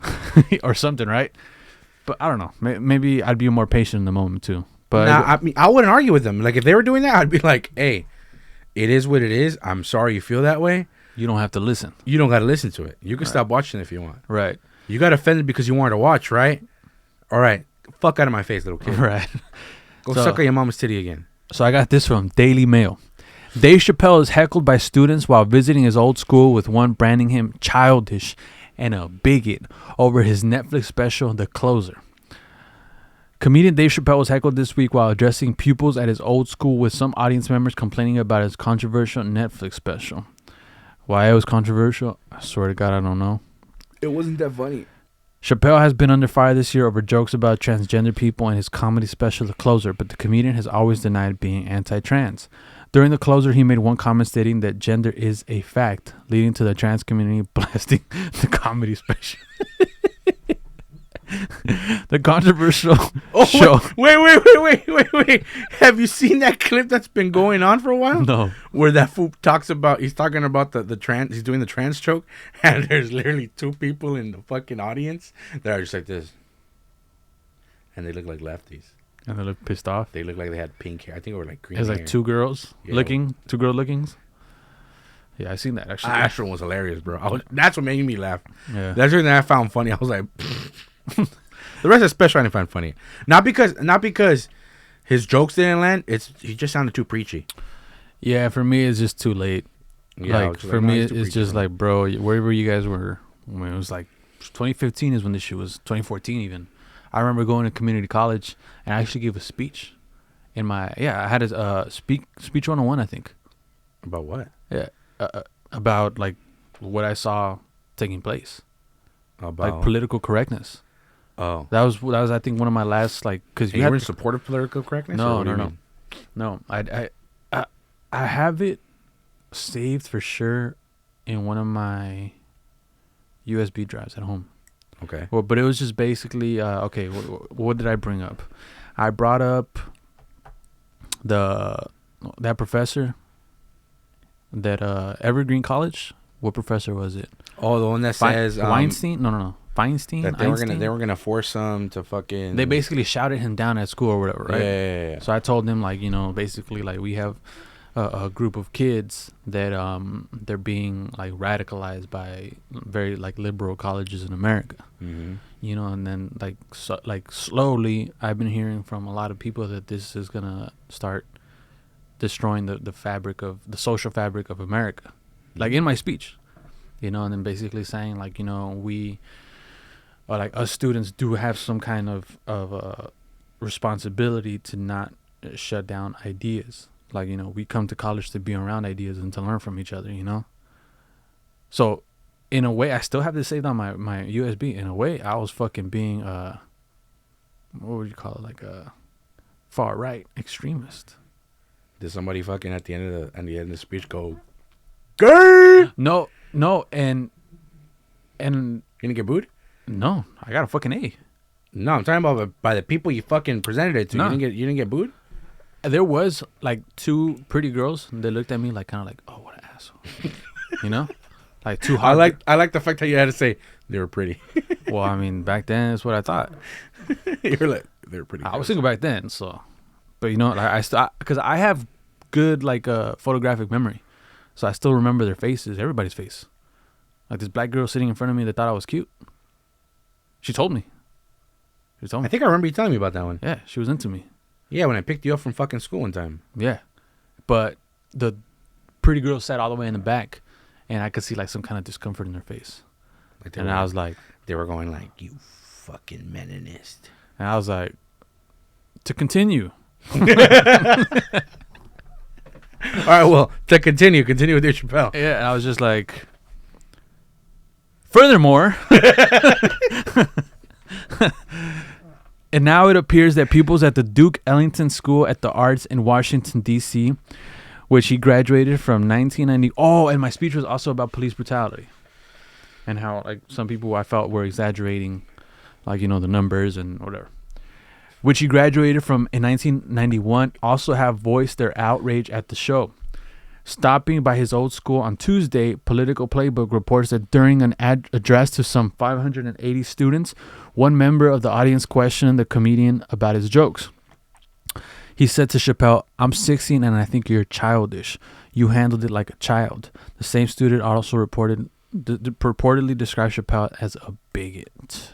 or something, right? But I don't know. Maybe I'd be more patient in the moment, too. But I mean, I wouldn't argue with them. Like, if they were doing that, I'd be like, hey, it is what it is. I'm sorry you feel that way. You don't have to listen. You don't got to listen to it. You can stop watching if you want. Right. You got offended because you wanted to watch, right? All right. Fuck out of my face, little kid. Right. Go suck on your mama's titty again. So I got this from Daily Mail. Dave Chappelle is heckled by students while visiting his old school, with one branding him childish and a bigot over his Netflix special, The Closer. Comedian Dave Chappelle was heckled this week while addressing pupils at his old school, with some audience members complaining about his controversial Netflix special. Why it was controversial? I swear to God, I don't know. It wasn't that funny. Chappelle has been under fire this year over jokes about transgender people in his comedy special, The Closer, but the comedian has always denied being anti-trans. During The Closer, he made one comment stating that gender is a fact, leading to the trans community blasting the comedy special. The controversial show. Wait. Have you seen that clip that's been going on for a while? No. Where that fool he's talking about the trans, he's doing the trans choke, and there's literally two people in the fucking audience that are just like this. And they look like lefties. And they look pissed off. They look like they had pink hair. I think it were like green It's hair. like two girls licking, two girl lickings. Yeah, I seen that actually. That one was hilarious, bro. That's what made me laugh. Yeah. That's the thing that I found funny. I was like, the rest of the special I didn't find funny. Not because his jokes didn't land. He just sounded too preachy. Yeah, for me it's just too late. Yeah, like for me it's just like, bro, wherever you guys were when it was like 2015 is when this shit was, 2014 even. I remember going to community college and I actually gave a speech in my I had a speech 101, I think. About what? Yeah, about like what I saw taking place. About like political correctness. Oh. That was I think one of my last like because You were in support of political correctness? No. I have it saved for sure in one of my USB drives at home. Okay. Well, but it was just basically okay. What did I bring up? I brought up that professor that Evergreen College. What professor was it? Oh, the one that says Weinstein? No. Feinstein. That they were gonna force him to fucking. They basically shouted him down at school or whatever, right? Yeah. So I told them like, basically like we have a group of kids that they're being like radicalized by very like liberal colleges in America. Mm-hmm. And then like slowly I've been hearing from a lot of people that this is gonna start destroying the fabric of the social fabric of America. Mm-hmm. Like in my speech, and then basically saying like, we like us students do have some kind of responsibility to not shut down ideas. Like, we come to college to be around ideas and to learn from each other, So, in a way, I still have this saved on my USB. In a way, I was fucking being, what would you call it? Like a far-right extremist. Did somebody fucking at the end of the speech go, gay? No, and You didn't get booed? No, I got a fucking A. No, I'm talking about by the people you fucking presented it to. No. You didn't get booed? There was like two pretty girls. And they looked at me like kind of like, oh, what an asshole, like too hot. I like the fact that you had to say they were pretty. Well, I mean, back then that's what I thought. You were like, they were pretty. I was single back then, so. But I still because I have good like photographic memory, so I still remember their faces, everybody's face. Like this black girl sitting in front of me that thought I was cute. She told me. I think I remember you telling me about that one. Yeah, she was into me. Yeah, when I picked you up from fucking school one time. Yeah. But the pretty girl sat all the way in the back, and I could see like some kind of discomfort in her face. I was like... They were going like, you fucking meninist. And I was like, to continue. All right, well, to continue with your Chappelle. Yeah, and I was just like... Furthermore... And now it appears that pupils at the Duke Ellington School at the Arts in Washington, D.C., which he graduated from 1990. Oh, and my speech was also about police brutality. And how, like, some people I felt were exaggerating, like, the numbers and whatever. Which he graduated from in 1991, also have voiced their outrage at the show. Stopping by his old school on Tuesday, Political Playbook reports that during an address to some 580 students, one member of the audience questioned the comedian about his jokes. He said to Chappelle, "I'm 16 and I think you're childish. You handled it like a child." The same student also purportedly described Chappelle as a bigot.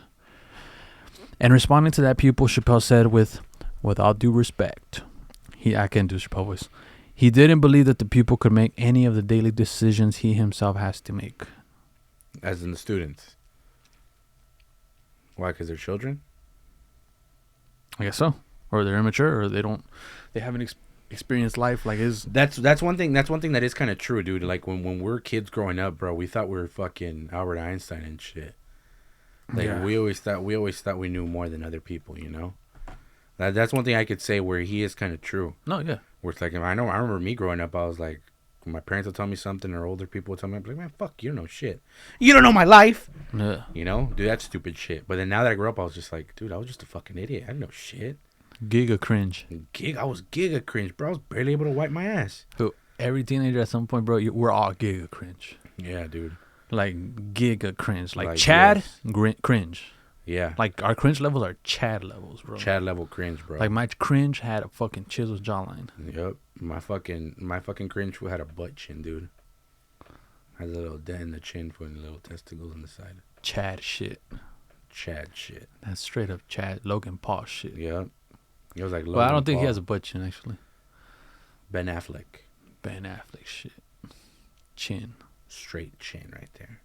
And responding to that pupil, Chappelle said with all due respect, I can't do Chappelle voice. He didn't believe that the pupil could make any of the daily decisions he himself has to make. As in the students. Why? Because they're children? I guess so. Or they're immature, or they haven't experienced life like his. That's one thing that is kind of true, dude. Like when we're kids growing up, bro, we thought we were fucking Albert Einstein and shit. Like Yeah. we always thought we knew more than other people, That's one thing I could say where he is kind of true. No, yeah. Where it's like, I remember me growing up, I was like, when my parents would tell me something or older people would tell me, I'd be like, man, fuck, you don't know shit. You don't know my life. Yeah. Do that stupid shit. But then now that I grew up, I was just like, dude, I was just a fucking idiot. I didn't know shit. Giga cringe. I was giga cringe, bro. I was barely able to wipe my ass. Who? Every teenager at some point, bro, we're all giga cringe. Yeah, dude. Like giga cringe. Like Chad, yes. Cringe. Yeah. Like our cringe levels are Chad levels, bro. Chad level cringe, bro. Like my cringe had a fucking chiseled jawline. Yep. My fucking cringe had a butt chin, dude. Had a little dent in the chin for the little testicles on the side. Chad shit. That's straight up Chad Logan Paul shit. Yep. It was like Logan Well, I don't think Paul. he has a butt chin actually. Ben Affleck. Shit. Chin. Straight chin right there.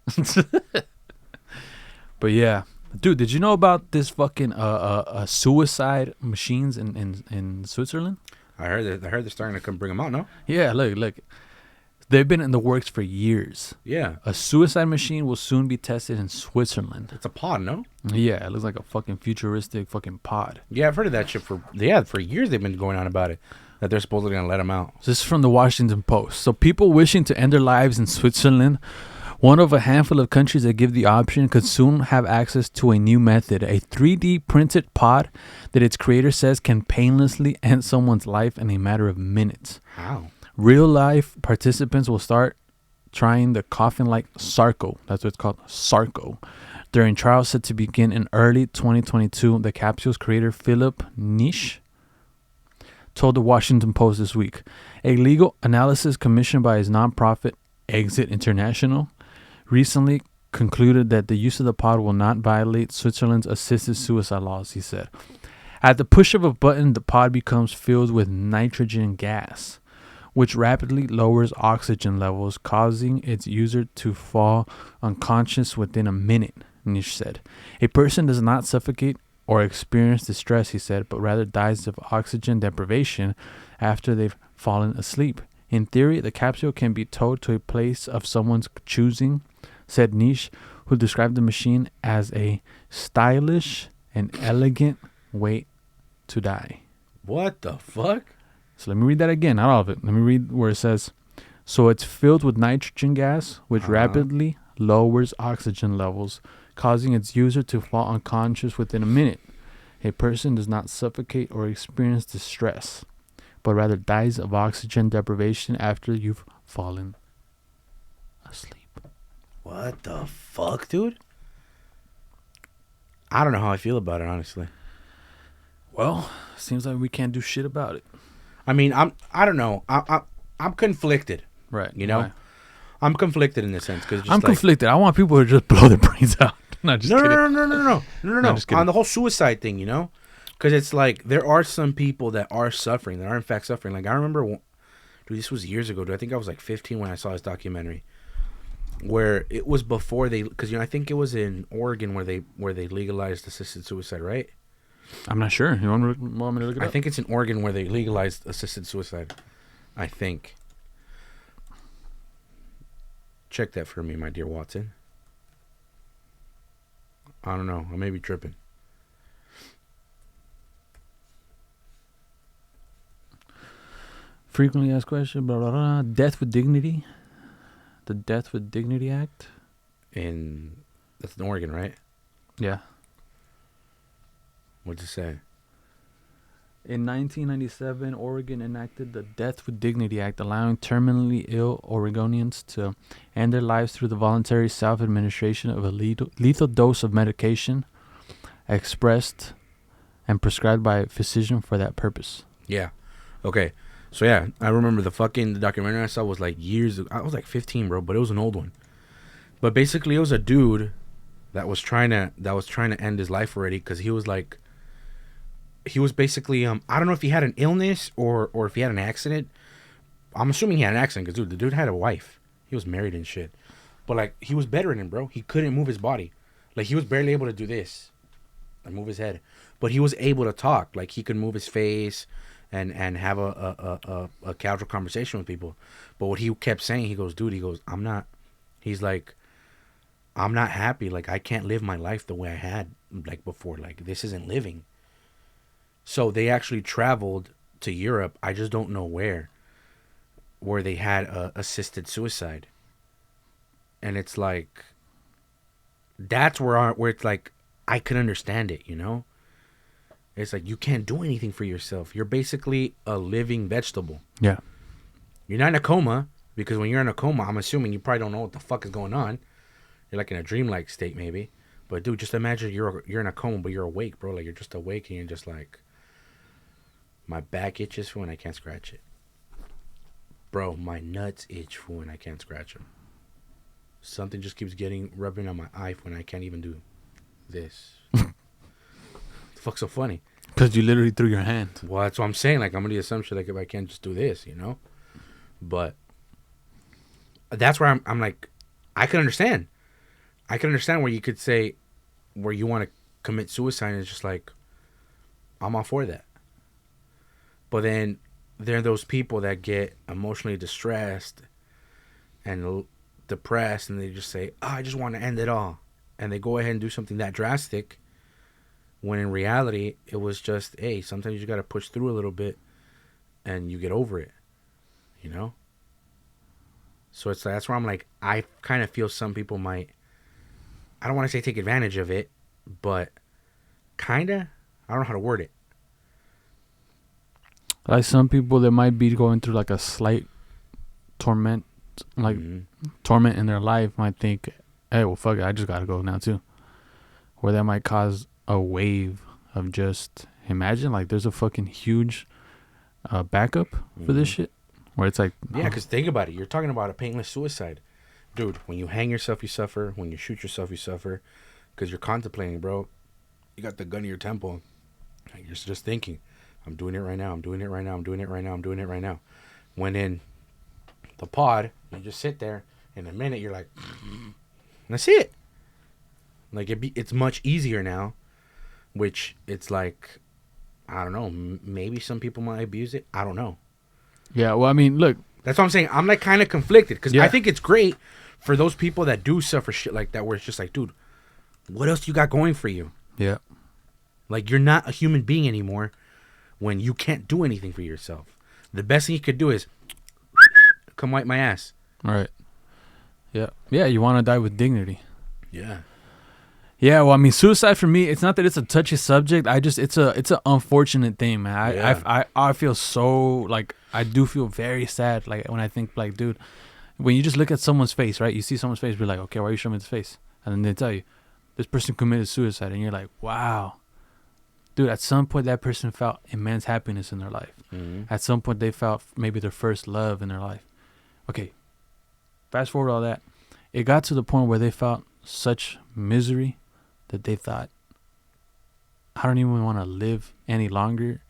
But yeah. Dude, did you know about this fucking suicide machines in Switzerland? I heard they're starting to come bring them out, no? Yeah, look. They've been in the works for years. Yeah. A suicide machine will soon be tested in Switzerland. It's a pod, no? Yeah, it looks like a fucking futuristic fucking pod. Yeah, I've heard of that shit for years they've been going on about it. That they're supposedly going to let them out. This is from the Washington Post. So people wishing to end their lives in Switzerland, one of a handful of countries that give the option, could soon have access to a new method, a 3D printed pod that its creator says can painlessly end someone's life in a matter of minutes. How? Real life participants will start trying the coffin-like Sarco. That's what it's called, Sarco. During trials set to begin in early 2022, the capsule's creator, Philip Nish, told the Washington Post this week. A legal analysis commissioned by his nonprofit Exit International recently concluded that the use of the pod will not violate Switzerland's assisted suicide laws, he said. At the push of a button, the pod becomes filled with nitrogen gas, which rapidly lowers oxygen levels, causing its user to fall unconscious within a minute, Nish said. A person does not suffocate or experience distress, he said, but rather dies of oxygen deprivation after they've fallen asleep. In theory, the capsule can be towed to a place of someone's choosing, said Nish, who described the machine as a stylish and elegant way to die. What the fuck? So let me read that again, not all of it. Let me read where it says, so it's filled with nitrogen gas, which rapidly lowers oxygen levels, causing its user to fall unconscious within a minute. A person does not suffocate or experience distress, but rather dies of oxygen deprivation after you've fallen asleep. What the fuck, dude? I don't know how I feel about it, honestly. Well, seems like we can't do shit about it. I mean, I don't know. I'm conflicted. Right. You know? Why? I'm conflicted in this sense. Cause I'm conflicted. I want people to just blow their brains out. Not just kidding. No. On the whole suicide thing, you know? Because it's like, there are some people that are suffering, that are in fact suffering. Like, I remember, dude, this was years ago, dude. I think I was like 15 when I saw this documentary. Where it was before they, because, you know, I think it was in Oregon where they legalized assisted suicide, right? I'm not sure. You want me to look it up? I think it's in Oregon where they legalized assisted suicide. I think. Check that for me, my dear Watson. I don't know. I may be tripping. Frequently asked question, blah, blah, blah. Death with Dignity. The Death with Dignity Act. That's in Oregon, right? Yeah. What's it say? In 1997, Oregon enacted the Death with Dignity Act, allowing terminally ill Oregonians to end their lives through the voluntary self-administration of a lethal dose of medication expressed and prescribed by a physician for that purpose. Yeah. Okay. So, yeah, I remember the documentary I saw was like years ago. I was like 15, bro, but it was an old one. But basically, it was a dude that was trying to end his life already because he was like, he was basically, I don't know if he had an illness or if he had an accident. I'm assuming he had an accident because, dude, the dude had a wife. He was married and shit. But, like, he was bedridden, bro. He couldn't move his body. Like, he was barely able to do this and move his head. But he was able to talk. Like, he could move his face and have a casual conversation with people. But what he kept saying, he goes, I'm not happy. Like, I can't live my life the way I had, like, before. Like, this isn't living. So they actually traveled to Europe. I just don't know where they had assisted suicide. And it's like, that's where it's like, I can understand it, you know? It's like, you can't do anything for yourself. You're basically a living vegetable. Yeah. You're not in a coma, because when you're in a coma, I'm assuming you probably don't know what the fuck is going on. You're like in a dreamlike state, maybe. But dude, just imagine you're in a coma, but you're awake, bro. Like, you're just awake and you're just like, my back itches for when I can't scratch it. Bro, my nuts itch for when I can't scratch them. Something just keeps rubbing on my eye when I can't even do this. The fuck's so funny? Because you literally threw your hand. Well, that's what I'm saying. Like, I'm under the assumption, like, if I can't just do this, you know? But that's where I'm like, I can understand. I can understand where you could say, where you want to commit suicide, and it's just like, I'm all for that. But then there are those people that get emotionally distressed and depressed, and they just say, oh, I just want to end it all. And they go ahead and do something that drastic, when in reality, it was just, hey, sometimes you got to push through a little bit and you get over it, you know? So that's where I'm like, I kind of feel some people might, I don't want to say take advantage of it, but kind of, I don't know how to word it. Like some people that might be going through like a slight torment, like torment in their life, might think, hey, well, fuck it, I just gotta go now too. Where that might cause a wave of just, imagine like there's a fucking huge backup for this shit, where it's like, yeah, because think about it, you're talking about a painless suicide, dude. When you hang yourself, you suffer. When you shoot yourself, you suffer, because you're contemplating, bro. You got the gun to your temple, and you're just thinking, I'm doing it right now, I'm doing it right now, I'm doing it right now, I'm doing it right now. When in the pod, you just sit there, in a minute you're like, that's it. Like it's much easier now, which it's like, I don't know, maybe some people might abuse it, I don't know. Yeah, well, I mean, look, that's what I'm saying. I'm like kind of conflicted, because yeah. I think it's great for those people that do suffer shit like that, where it's just like, dude, what else you got going for you? Yeah. Like, you're not a human being anymore when you can't do anything for yourself. The best thing you could do is come wipe my ass. All right. Yeah. Yeah, you want to die with dignity. Yeah. Yeah, well, I mean, suicide for me, it's not that it's a touchy subject. It's an unfortunate thing, man. I feel so, like, I do feel very sad, like, when I think, like, dude, when you just look at someone's face, right? You see someone's face, be like, okay, why are you showing me this face? And then they tell you, this person committed suicide, and you're like, wow. Dude, at some point, that person felt immense happiness in their life. Mm-hmm. At some point, they felt maybe their first love in their life. Okay, fast forward all that. It got to the point where they felt such misery that they thought, I don't even want to live any longer,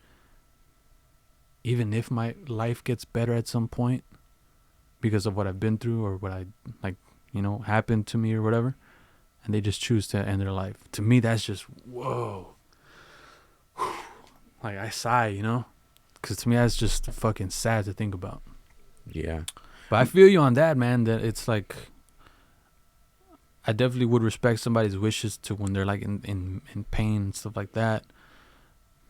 even if my life gets better at some point because of what I've been through or what I, like, you know, happened to me or whatever. And they just choose to end their life. To me, that's just, whoa. Like, I sigh, you know? Because to me, that's just fucking sad to think about. Yeah. But I feel you on that, man, that it's like, I definitely would respect somebody's wishes to when they're like in pain and stuff like that.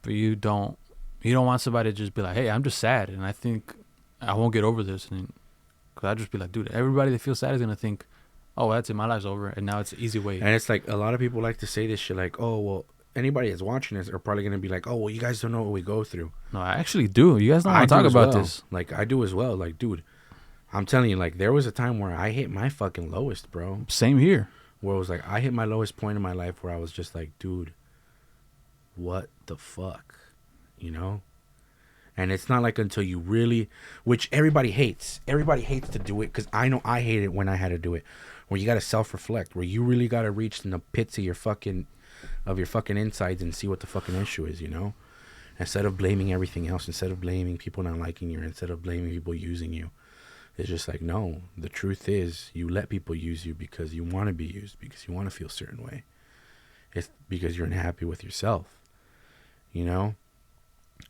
But you don't want somebody to just be like, hey, I'm just sad and I think I won't get over this. And because I'd just be like, dude, everybody that feels sad is going to think, oh, well, that's it, my life's over. And now it's an easy way. And it's like, a lot of people like to say this shit like, oh, well, anybody that's watching this are probably going to be like, oh, well, you guys don't know what we go through. No, I actually do. You guys don't want to talk about this. Like, I do as well. Like, dude, I'm telling you, like, there was a time where I hit my fucking lowest, bro. Same here. Where it was like, I hit my lowest point in my life where I was just like, dude, what the fuck? You know? And it's not like until you really, which everybody hates. Everybody hates to do it, because I know I hate it when I had to do it. Where you got to self-reflect, where you really got to reach in the pits of your fucking insides and see what the fucking issue is, you know? Instead of blaming everything else, instead of blaming people not liking you, instead of blaming people using you. It's just like, no, the truth is you let people use you because you want to be used, because you want to feel a certain way. It's because you're unhappy with yourself, you know?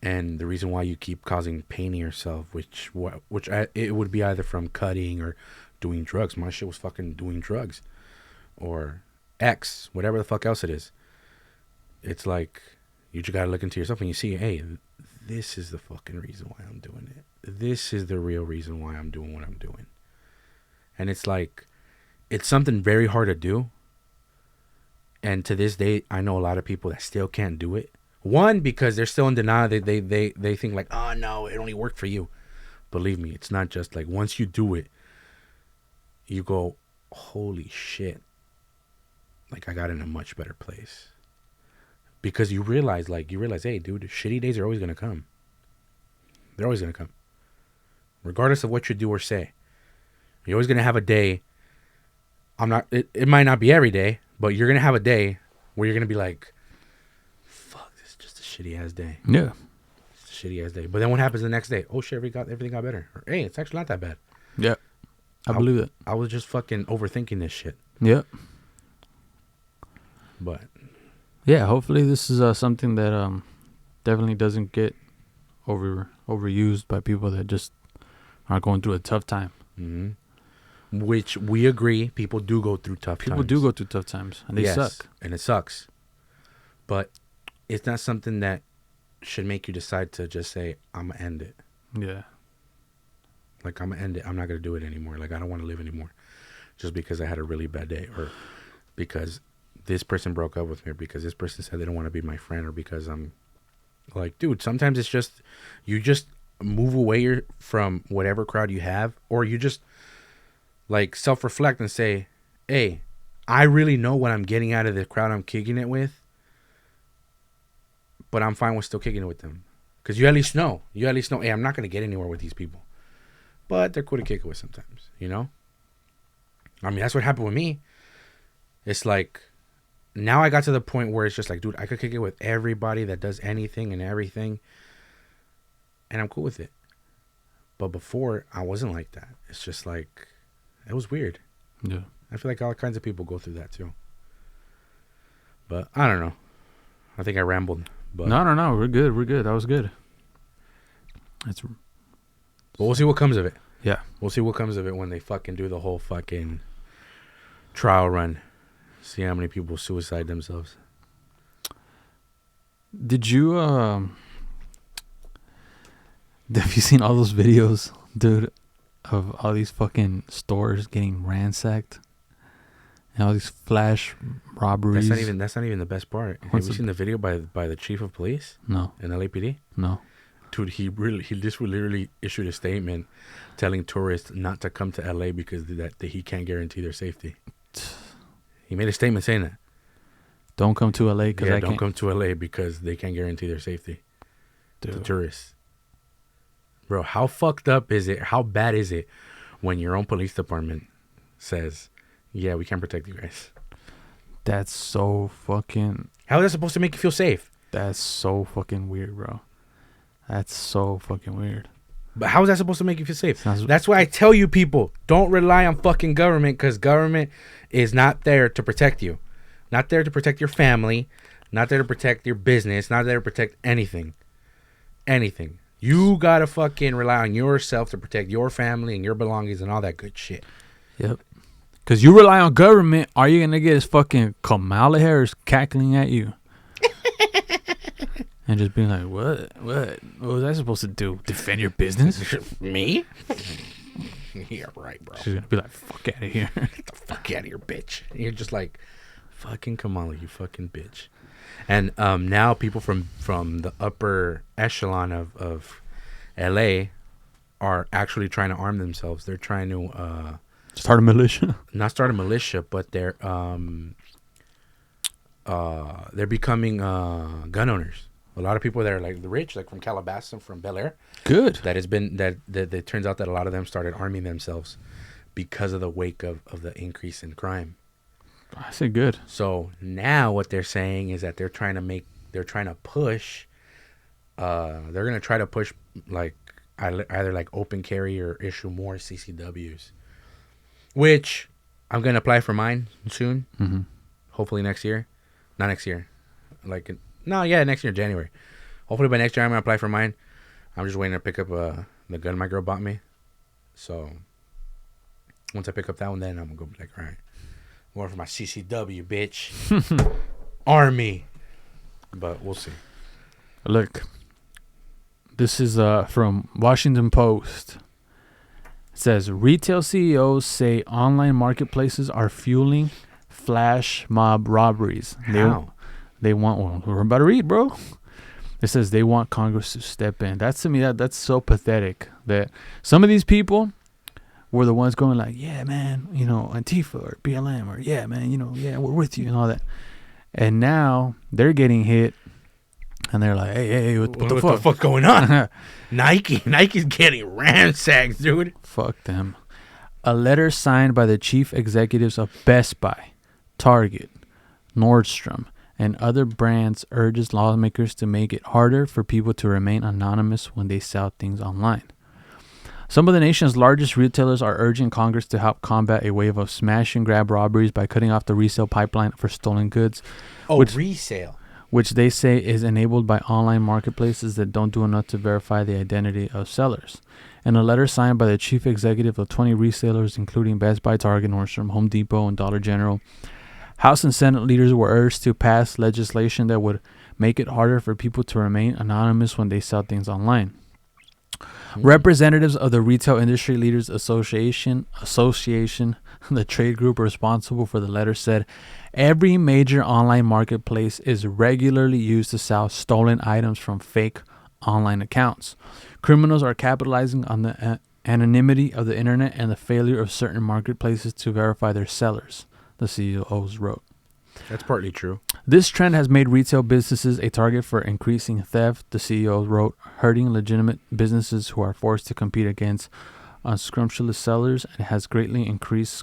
And the reason why you keep causing pain in yourself, it would be either from cutting or doing drugs. My shit was fucking doing drugs or X, whatever the fuck else it is. It's like, you just gotta look into yourself and you see, hey, this is the fucking reason why I'm doing it. This is the real reason why I'm doing what I'm doing. And it's like, it's something very hard to do. And to this day, I know a lot of people that still can't do it. One, because they're still in denial. They think like, oh no, it only worked for you. Believe me, it's not just like, once you do it, you go, holy shit. Like, I got in a much better place. Because you realize, hey, dude, shitty days are always going to come. They're always going to come. Regardless of what you do or say. You're always going to have a day. It might not be every day, but you're going to have a day where you're going to be like, fuck, this is just a shitty ass day. Yeah. It's a shitty ass day. But then what happens the next day? Oh shit, everything got better. Or, hey, it's actually not that bad. Yeah. I believe it. I was just fucking overthinking this shit. Yeah. But yeah, hopefully this is something that definitely doesn't get overused by people that just are going through a tough time. Mm-hmm. which we agree, people do go through tough times. People do go through tough times, and they suck. And it sucks. But it's not something that should make you decide to just say, I'm going to end it. Yeah. Like, I'm going to end it. I'm not going to do it anymore. Like, I don't want to live anymore. Just because I had a really bad day, or because this person broke up with me, or because this person said they don't want to be my friend, or because I'm like, dude, sometimes it's just, you just move away from whatever crowd you have, or you just like self-reflect and say, hey, I really know what I'm getting out of the crowd I'm kicking it with, but I'm fine with still kicking it with them. Because you at least know, hey, I'm not going to get anywhere with these people. But they're cool to kick it with sometimes, you know? I mean, that's what happened with me. It's like, now I got to the point where it's just like, dude, I could kick it with everybody that does anything and everything, and I'm cool with it. But before, I wasn't like that. It's just like, it was weird. Yeah. I feel like all kinds of people go through that too. But I don't know. I think I rambled. But No. We're good. That was good. But we'll see what comes of it. Yeah. We'll see what comes of it when they fucking do the whole fucking trial run. See how many people suicide themselves. Did you have you seen all those videos, dude, of all these fucking stores getting ransacked and all these flash robberies? That's not even the best part. Have you seen the video by the chief of police? No. In LAPD? No. Dude, he just literally issued a statement telling tourists not to come to LA because that he can't guarantee their safety. He made a statement saying that. Don't come to LA because don't come to LA because they can't guarantee their safety. Dude. To tourists. Bro, how fucked up is it? How bad is it when your own police department says, yeah, we can't protect you guys? That's so fucking... How is that supposed to make you feel safe? That's so fucking weird, bro. That's so fucking weird. But how is that supposed to make you feel safe? That's why I tell you people, don't rely on fucking government, because government is not there to protect you. Not there to protect your family. Not there to protect your business. Not there to protect anything. Anything. You gotta fucking rely on yourself to protect your family and your belongings and all that good shit. Yep. Because you rely on government, all you're gonna get is fucking Kamala Harris cackling at you. And just being like, what was I supposed to do? Defend your business? Me? Yeah, right, bro. She's gonna be like, fuck out of here. Get the fuck out of here, bitch. And you're just like, fucking Kamala, you fucking bitch. And now people from the upper echelon of LA are actually trying to arm themselves. They're trying to start a militia. Not start a militia, but they're becoming gun owners. A lot of people that are like the rich, like from Calabasas and from Bel Air. Good. That has been that it turns out that a lot of them started arming themselves because of the wake of the increase in crime. I say good. So now what they're saying is that they're trying to push like either like open carry or issue more CCWs, which I'm going to apply for mine soon. Mm-hmm. Hopefully next year. Not next year. Next year, January. Hopefully by next year I'm going to apply for mine. I'm just waiting to pick up the gun my girl bought me. So once I pick up that one, then I'm going to go be like, all right, I'm going for my CCW, bitch. Army. But we'll see. Look, this is from Washington Post. It says, retail CEOs say online marketplaces are fueling flash mob robberies. How? They want, well, we're about to read, bro. It says they want Congress to step in. That's, to me, that's so pathetic that some of these people were the ones going like, yeah, man, Antifa or BLM or yeah, man, yeah, we're with you and all that. And now they're getting hit and they're like, hey, what the fuck going on? Nike's getting ransacked, dude. Fuck them. A letter signed by the chief executives of Best Buy, Target, Nordstrom, and other brands urges lawmakers to make it harder for people to remain anonymous when they sell things online. Some of the nation's largest retailers are urging Congress to help combat a wave of smash and grab robberies by cutting off the resale pipeline for stolen goods. Resale. which they say is enabled by online marketplaces that don't do enough to verify the identity of sellers. In a letter signed by the chief executive of 20 resellers, including Best Buy, Target, Nordstrom, Home Depot, and Dollar General, House and Senate leaders were urged to pass legislation that would make it harder for people to remain anonymous when they sell things online. Representatives of the Retail Industry Leaders Association, the trade group responsible for the letter, said every major online marketplace is regularly used to sell stolen items from fake online accounts. Criminals are capitalizing on the anonymity of the internet and the failure of certain marketplaces to verify their sellers, the CEOs wrote. That's partly true. This trend has made retail businesses a target for increasing theft, the CEO wrote, hurting legitimate businesses who are forced to compete against unscrupulous sellers, and has greatly increased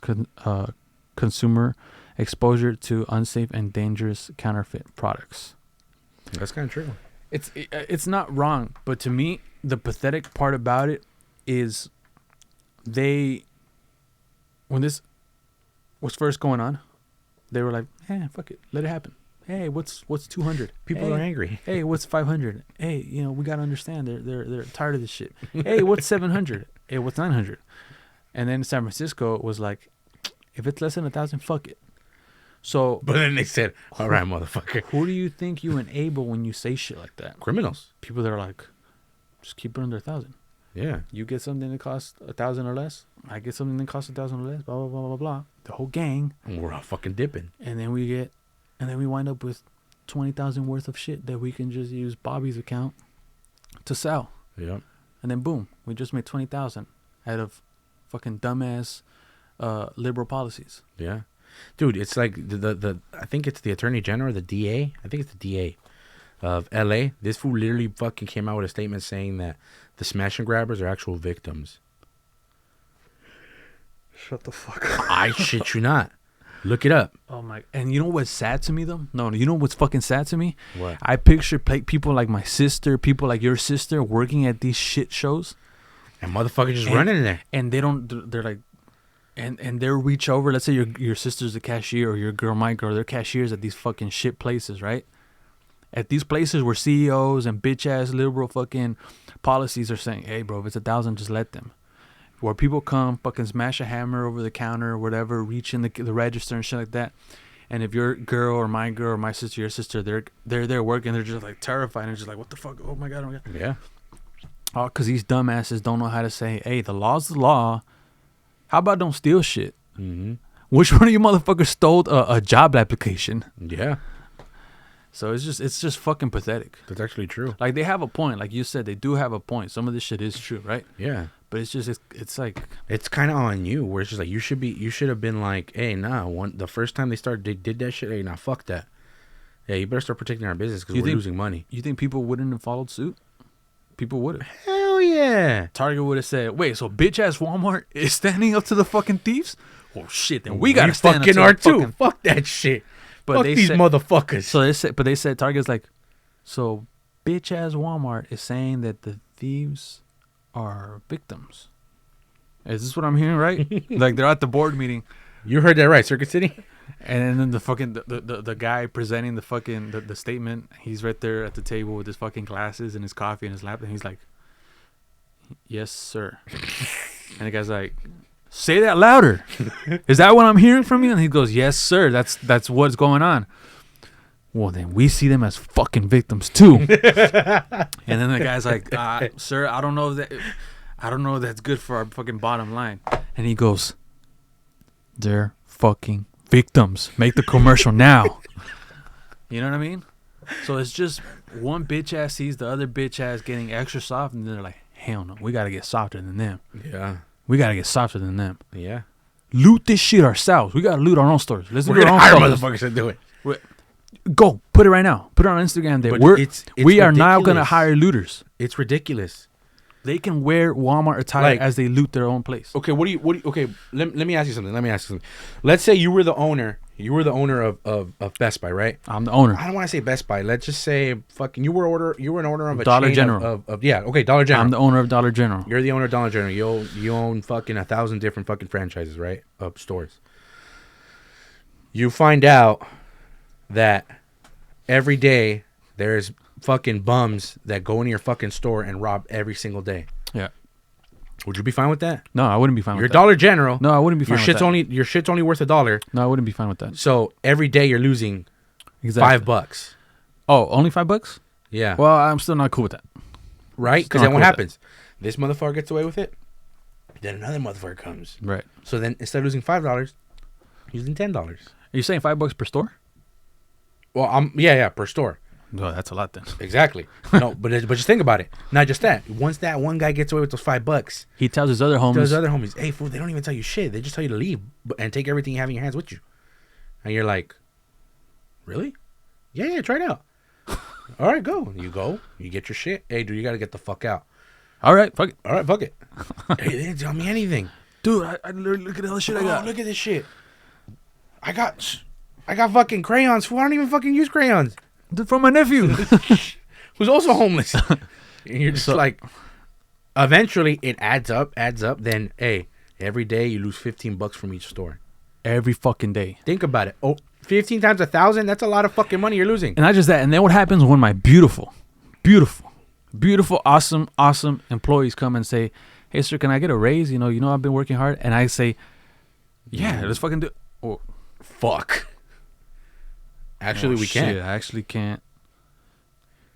consumer exposure to unsafe and dangerous counterfeit products. That's kind of true. It's not wrong, but to me, the pathetic part about it is when this was first going on, they were like, fuck it, let it happen. Hey, what's 200? People are angry. Hey, what's 500? Hey, we gotta understand they're tired of this shit. Hey, what's 700? Hey, what's 900? And then San Francisco was like, if it's less than 1,000, fuck it. So, but then they said, all right, motherfucker. Who do you think you enable when you say shit like that? Criminals. People that are like, just keep it under 1,000. Yeah. You get something that costs 1,000 or less. I get something that costs 1,000 or less. Blah blah blah blah blah. The whole gang. And we're all fucking dipping. And then we wind up with 20,000 worth of shit that we can just use Bobby's account to sell. Yep. And then boom, we just made 20,000 out of fucking dumbass liberal policies. Yeah. Dude, it's like the I think it's the Attorney General, the DA. I think it's the DA of LA. This fool literally fucking came out with a statement saying that the smash and grabbers are actual victims. Shut the fuck up. I shit you not. Look it up. Oh my! And you know what's sad to me though? No, you know what's fucking sad to me? What? I picture people like my sister, people like your sister, working at these shit shows, and motherfuckers just running in there, and they don't. They're like, and they'll reach over. Let's say your sister's a cashier or your girl, my girl, they're cashiers at these fucking shit places, right? At these places where CEOs and bitch ass liberal fucking policies are saying, hey, bro, if it's 1,000, just let them. Where people come, fucking smash a hammer over the counter or whatever, reach in the register and shit like that. And if your girl or my sister, your sister, they're there working, they're just like terrified and just like, what the fuck? Oh my god, oh my god. Yeah. Oh, because these dumbasses don't know how to say, hey, the law's the law. How about don't steal shit? Mm-hmm. Which one of you motherfuckers stole a job application? Yeah. So it's just fucking pathetic. That's actually true. Like, they have a point. Like you said, they do have a point. Some of this shit is true, right? Yeah. But it's like, it's kind of on you. Where it's just like you should have been like, hey, nah. The first time they did that shit, hey, nah, fuck that. Yeah, you better start protecting our business because we're losing money. You think people wouldn't have followed suit? People would have. Hell yeah. Target would have said, wait, so bitch ass Walmart is standing up to the fucking thieves? Well, shit, then we gotta stand up to fucking the fucking... Fuck that shit. But fuck these motherfuckers. So they said Target's like, so bitch ass Walmart is saying that the thieves are victims. Is this what I'm hearing right? Like, they're at the board meeting. You heard that right, Circuit City. And then the fucking the guy presenting the fucking the statement, he's right there at the table with his fucking glasses and his coffee in his lap, and he's like, yes, sir. And the guy's like, say that louder. Is that what I'm hearing from you? And he goes, yes, sir. That's what's going on. Well, then we see them as fucking victims too. And then the guy's like, sir, I don't know if that's good for our fucking bottom line. And he goes, they're fucking victims. Make the commercial now. You know what I mean? So it's just one bitch ass sees the other bitch ass getting extra soft, and they're like, hell no, we gotta get softer than them. Yeah. We gotta get softer than them. Yeah. Loot this shit ourselves. We gotta loot our own stores. Let's do our own motherfuckers to do it. Go put it right now. Put it on Instagram. There, we are now gonna hire looters. It's ridiculous. They can wear Walmart attire as they loot their own place. Okay, okay, let me ask you something. Let's say you were the owner of Best Buy, right? I'm the owner. I don't want to say Best Buy. Let's just say fucking you were an owner of a Dollar chain General. Okay, Dollar General. I'm the owner of Dollar General. You're the owner of Dollar General. You own fucking 1,000 different fucking franchises, right? Of stores. You find out that every day there's fucking bums that go into your fucking store and rob every single day. Yeah. Would you be fine with that? No, I wouldn't be fine You're with a Dollar General. No, I wouldn't be fine with that. Your shit's only worth $1. No, I wouldn't be fine with that. So every day you're losing $5. Oh, only $5? Yeah. Well, I'm still not cool with that. Right? Because then what happens? This motherfucker gets away with it. Then another motherfucker comes. Right. So then instead of losing $5, you're losing $10. Are you saying $5 per store? Well, yeah, per store. No, that's a lot then. Exactly. No, but just think about it. Not just that. Once that one guy gets away with those $5, he tells his other homies. Hey, fool, they don't even tell you shit. They just tell you to leave and take everything you have in your hands with you. And you're like, really? Yeah, try it out. All right, go. You go. You get your shit. Hey, dude, you got to get the fuck out. All right, fuck it. All right, fuck it. Hey, they didn't tell me anything. Dude, I look at all the shit I got. Look at this shit. I got fucking crayons. Fool, I don't even fucking use crayons. They're from my nephew. Who's also homeless. And you're just like, eventually it adds up. Then, hey, every day you lose $15 from each store. Every fucking day. Think about it. 15 times 1,000, that's a lot of fucking money you're losing. And not just that. And then what happens when my beautiful, awesome employees come and say, hey, sir, can I get a raise? You know, I've been working hard. And I say, yeah, let's fucking do it. Oh, fuck. Actually, we can't. I actually can't.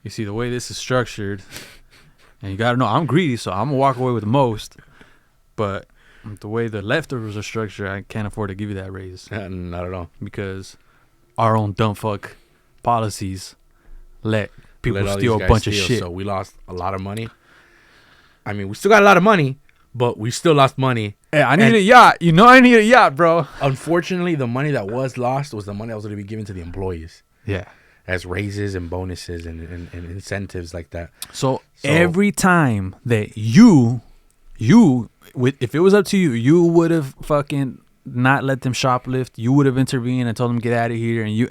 You see, the way this is structured, and you got to know, I'm greedy, so I'm going to walk away with the most. But the way the leftovers are structured, I can't afford to give you that raise. Not at all. Because our own dumb fuck policies let people steal a bunch of shit. So we lost a lot of money. I mean, we still got a lot of money, but we still lost money. Hey, I need a yacht. You know I need a yacht, bro. Unfortunately, the money that was lost was the money that was going to be given to the employees. Yeah. As raises and bonuses and incentives like that. So every time that if it was up to you, you would have fucking not let them shoplift. You would have intervened and told them get out of here.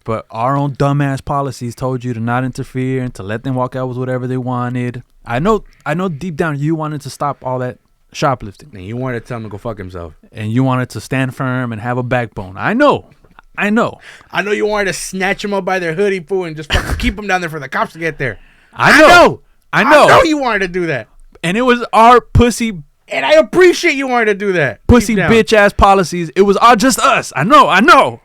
But our own dumbass policies told you to not interfere and to let them walk out with whatever they wanted. I know deep down you wanted to stop all that shoplifting. And you wanted to tell him to go fuck himself. And you wanted to stand firm and have a backbone. I know you wanted to snatch him up by their hoodie, fool, and just fucking keep him down there for the cops to get there. I know I know you wanted to do that. And it was our pussy. And I appreciate you wanted to do that. Pussy bitch ass policies. It was all just us. I know.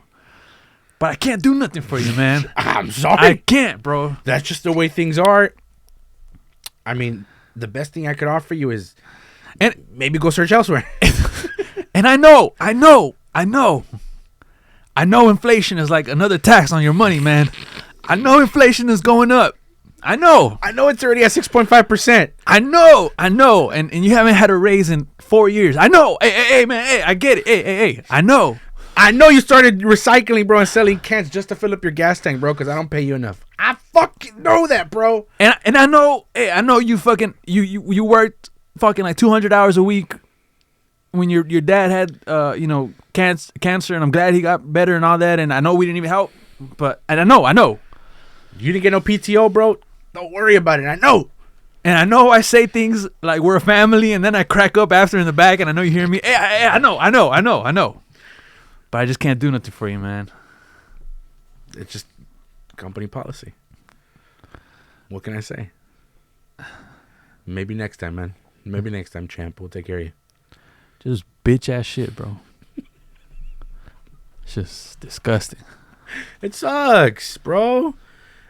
But I can't do nothing for you, man. I'm sorry. I can't, bro. That's just the way things are. I mean, the best thing I could offer you is and maybe go search elsewhere. And I know inflation is like another tax on your money, man. I know inflation is going up. I know it's already at 6.5%. I know. And you haven't had a raise in 4 years. I know. Hey, man. Hey, I get it. Hey. I know you started recycling, bro, and selling cans just to fill up your gas tank, bro, because I don't pay you enough. I fucking know that, bro. And I know, you fucking, you worked fucking like 200 hours a week when your dad had, cancer, and I'm glad he got better and all that, and I know we didn't even help, and I know. You didn't get no PTO, bro? Don't worry about it. I know. And I know I say things like we're a family, and then I crack up after in the back, and I know you hear me. Hey, I know. But I just can't do nothing for you, man. It's just company policy. What can I say? Maybe next time, man. Maybe next time, champ. We'll take care of you. Just bitch ass shit, bro. It's just disgusting. It sucks, bro.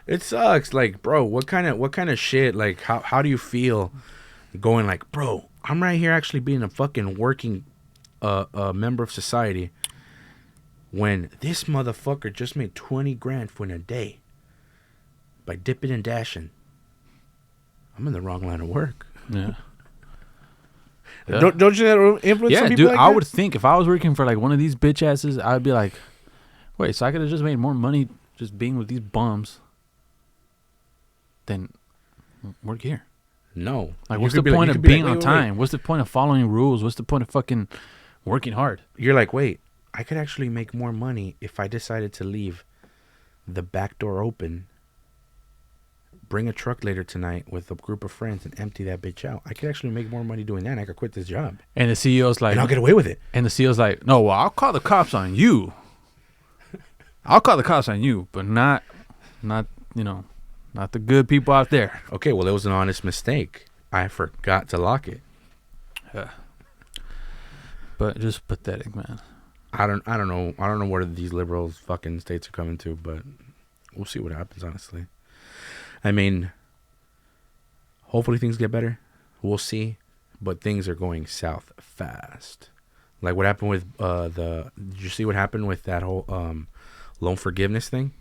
It sucks. Like, bro, what kind of shit? Like, how do you feel going like, bro, I'm right here actually being a fucking working member of society when this motherfucker just made 20 grand for in a day by dipping and dashing. I'm in the wrong line of work. Yeah. Don't you that influence some people? Yeah, dude, like I that? would think if I was working for like one of these bitch asses, I'd be like, wait, so I could have just made more money just being with these bums than work here. No. Like, what's the point of being on time? What's the point of following rules? What's the point of fucking working hard? You're like, wait, I could actually make more money if I decided to leave the back door open, bring a truck later tonight with a group of friends and empty that bitch out. I could actually make more money doing that, and I could quit this job. And the CEO's like... And I'll get away with it. And the CEO's like, no, well, I'll call the cops on you. I'll call the cops on you, but not Not not the good people out there. Okay, well, it was an honest mistake. I forgot to lock it. Yeah. But just pathetic, man. I don't know where these liberals fucking states are coming to, but we'll see what happens, honestly. I mean, hopefully things get better. We'll see. But things are going south fast. Like what happened with did you see what happened with that whole loan forgiveness thing?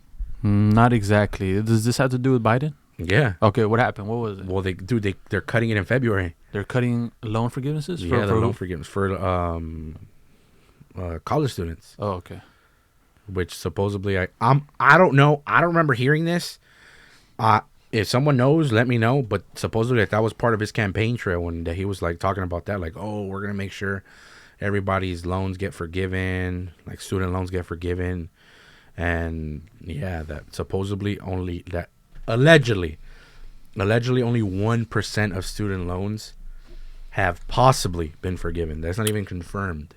Not exactly. Does this have to do with Biden? Yeah. Okay, what happened? What was it? Well, they're cutting it in February. They're cutting loan forgivenesses? Yeah, the loan forgiveness for college students. Oh, okay. Which supposedly I don't know. I don't remember hearing this. If someone knows, let me know. But supposedly that was part of his campaign trail when he was like talking about that, like, oh, we're gonna make sure everybody's loans get forgiven, like student loans get forgiven, and yeah, that supposedly allegedly only 1% of student loans have possibly been forgiven. That's not even confirmed.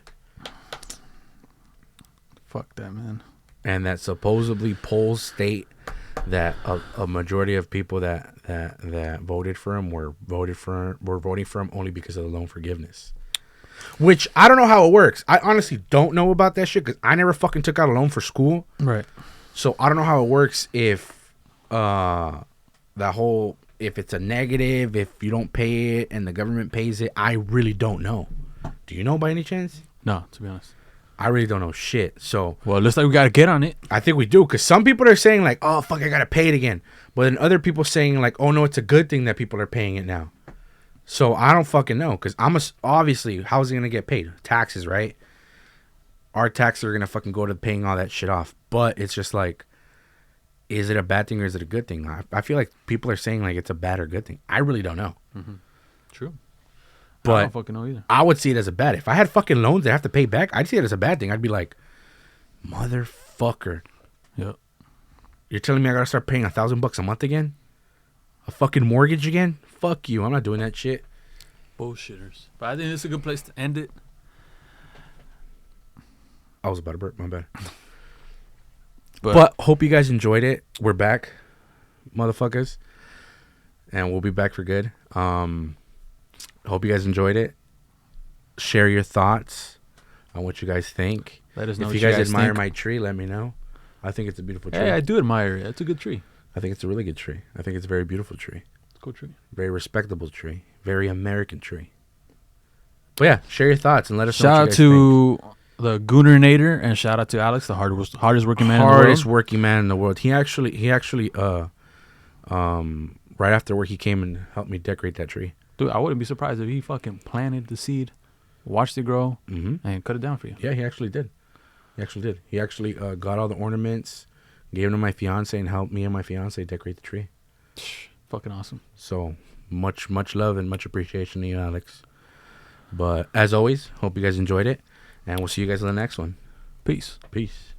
Fuck that, man. And that supposedly polls state that a majority of people that voted for him were voting for him only because of the loan forgiveness. Which I don't know how it works. I honestly don't know about that shit because I never fucking took out a loan for school. Right. So I don't know how it works if if it's a negative, if you don't pay it and the government pays it. I really don't know. Do you know by any chance? No, to be honest. I really don't know shit. So well, it looks like we gotta get on it. I think we do, because some people are saying like, oh fuck, I gotta pay it again. But then other people saying like, oh no, it's a good thing that people are paying it now. So I don't fucking know, because obviously, how's it gonna get paid? Taxes, right? Our taxes are gonna fucking go to paying all that shit off. But it's just like, is it a bad thing or is it a good thing? I feel like people are saying like it's a bad or good thing. I really don't know. Mm-hmm. True. But I don't fucking know either. I would see it as a bad. If I had fucking loans that I have to pay back, I'd see it as a bad thing. I'd be like, motherfucker. Yep. You're telling me I gotta start paying $1,000 a month again? A fucking mortgage again? Fuck you. I'm not doing that shit. Bullshitters. But I think it's a good place to end it. I was about to burp. My bad. But hope you guys enjoyed it. We're back, motherfuckers. And we'll be back for good. Hope you guys enjoyed it. Share your thoughts on what you guys think. Let us know if you guys admire my tree, let me know. I think it's a beautiful tree. Hey, I do admire it. It's a good tree. I think it's a really good tree. I think it's a very beautiful tree. It's a cool tree. Very respectable tree. Very American tree. But yeah, share your thoughts and let us know. Shout out to the Goonernator and shout out to Alex, the hardest working man in the world. Hardest working man in the world. He actually right after work he came and helped me decorate that tree. Dude, I wouldn't be surprised if he fucking planted the seed, watched it grow, and cut it down for you. Yeah, he actually did. He actually got all the ornaments, gave them to my fiance, and helped me and my fiance decorate the tree. Fucking awesome. So much love and much appreciation to you, Alex. But as always, hope you guys enjoyed it, and we'll see you guys in the next one. Peace. Peace.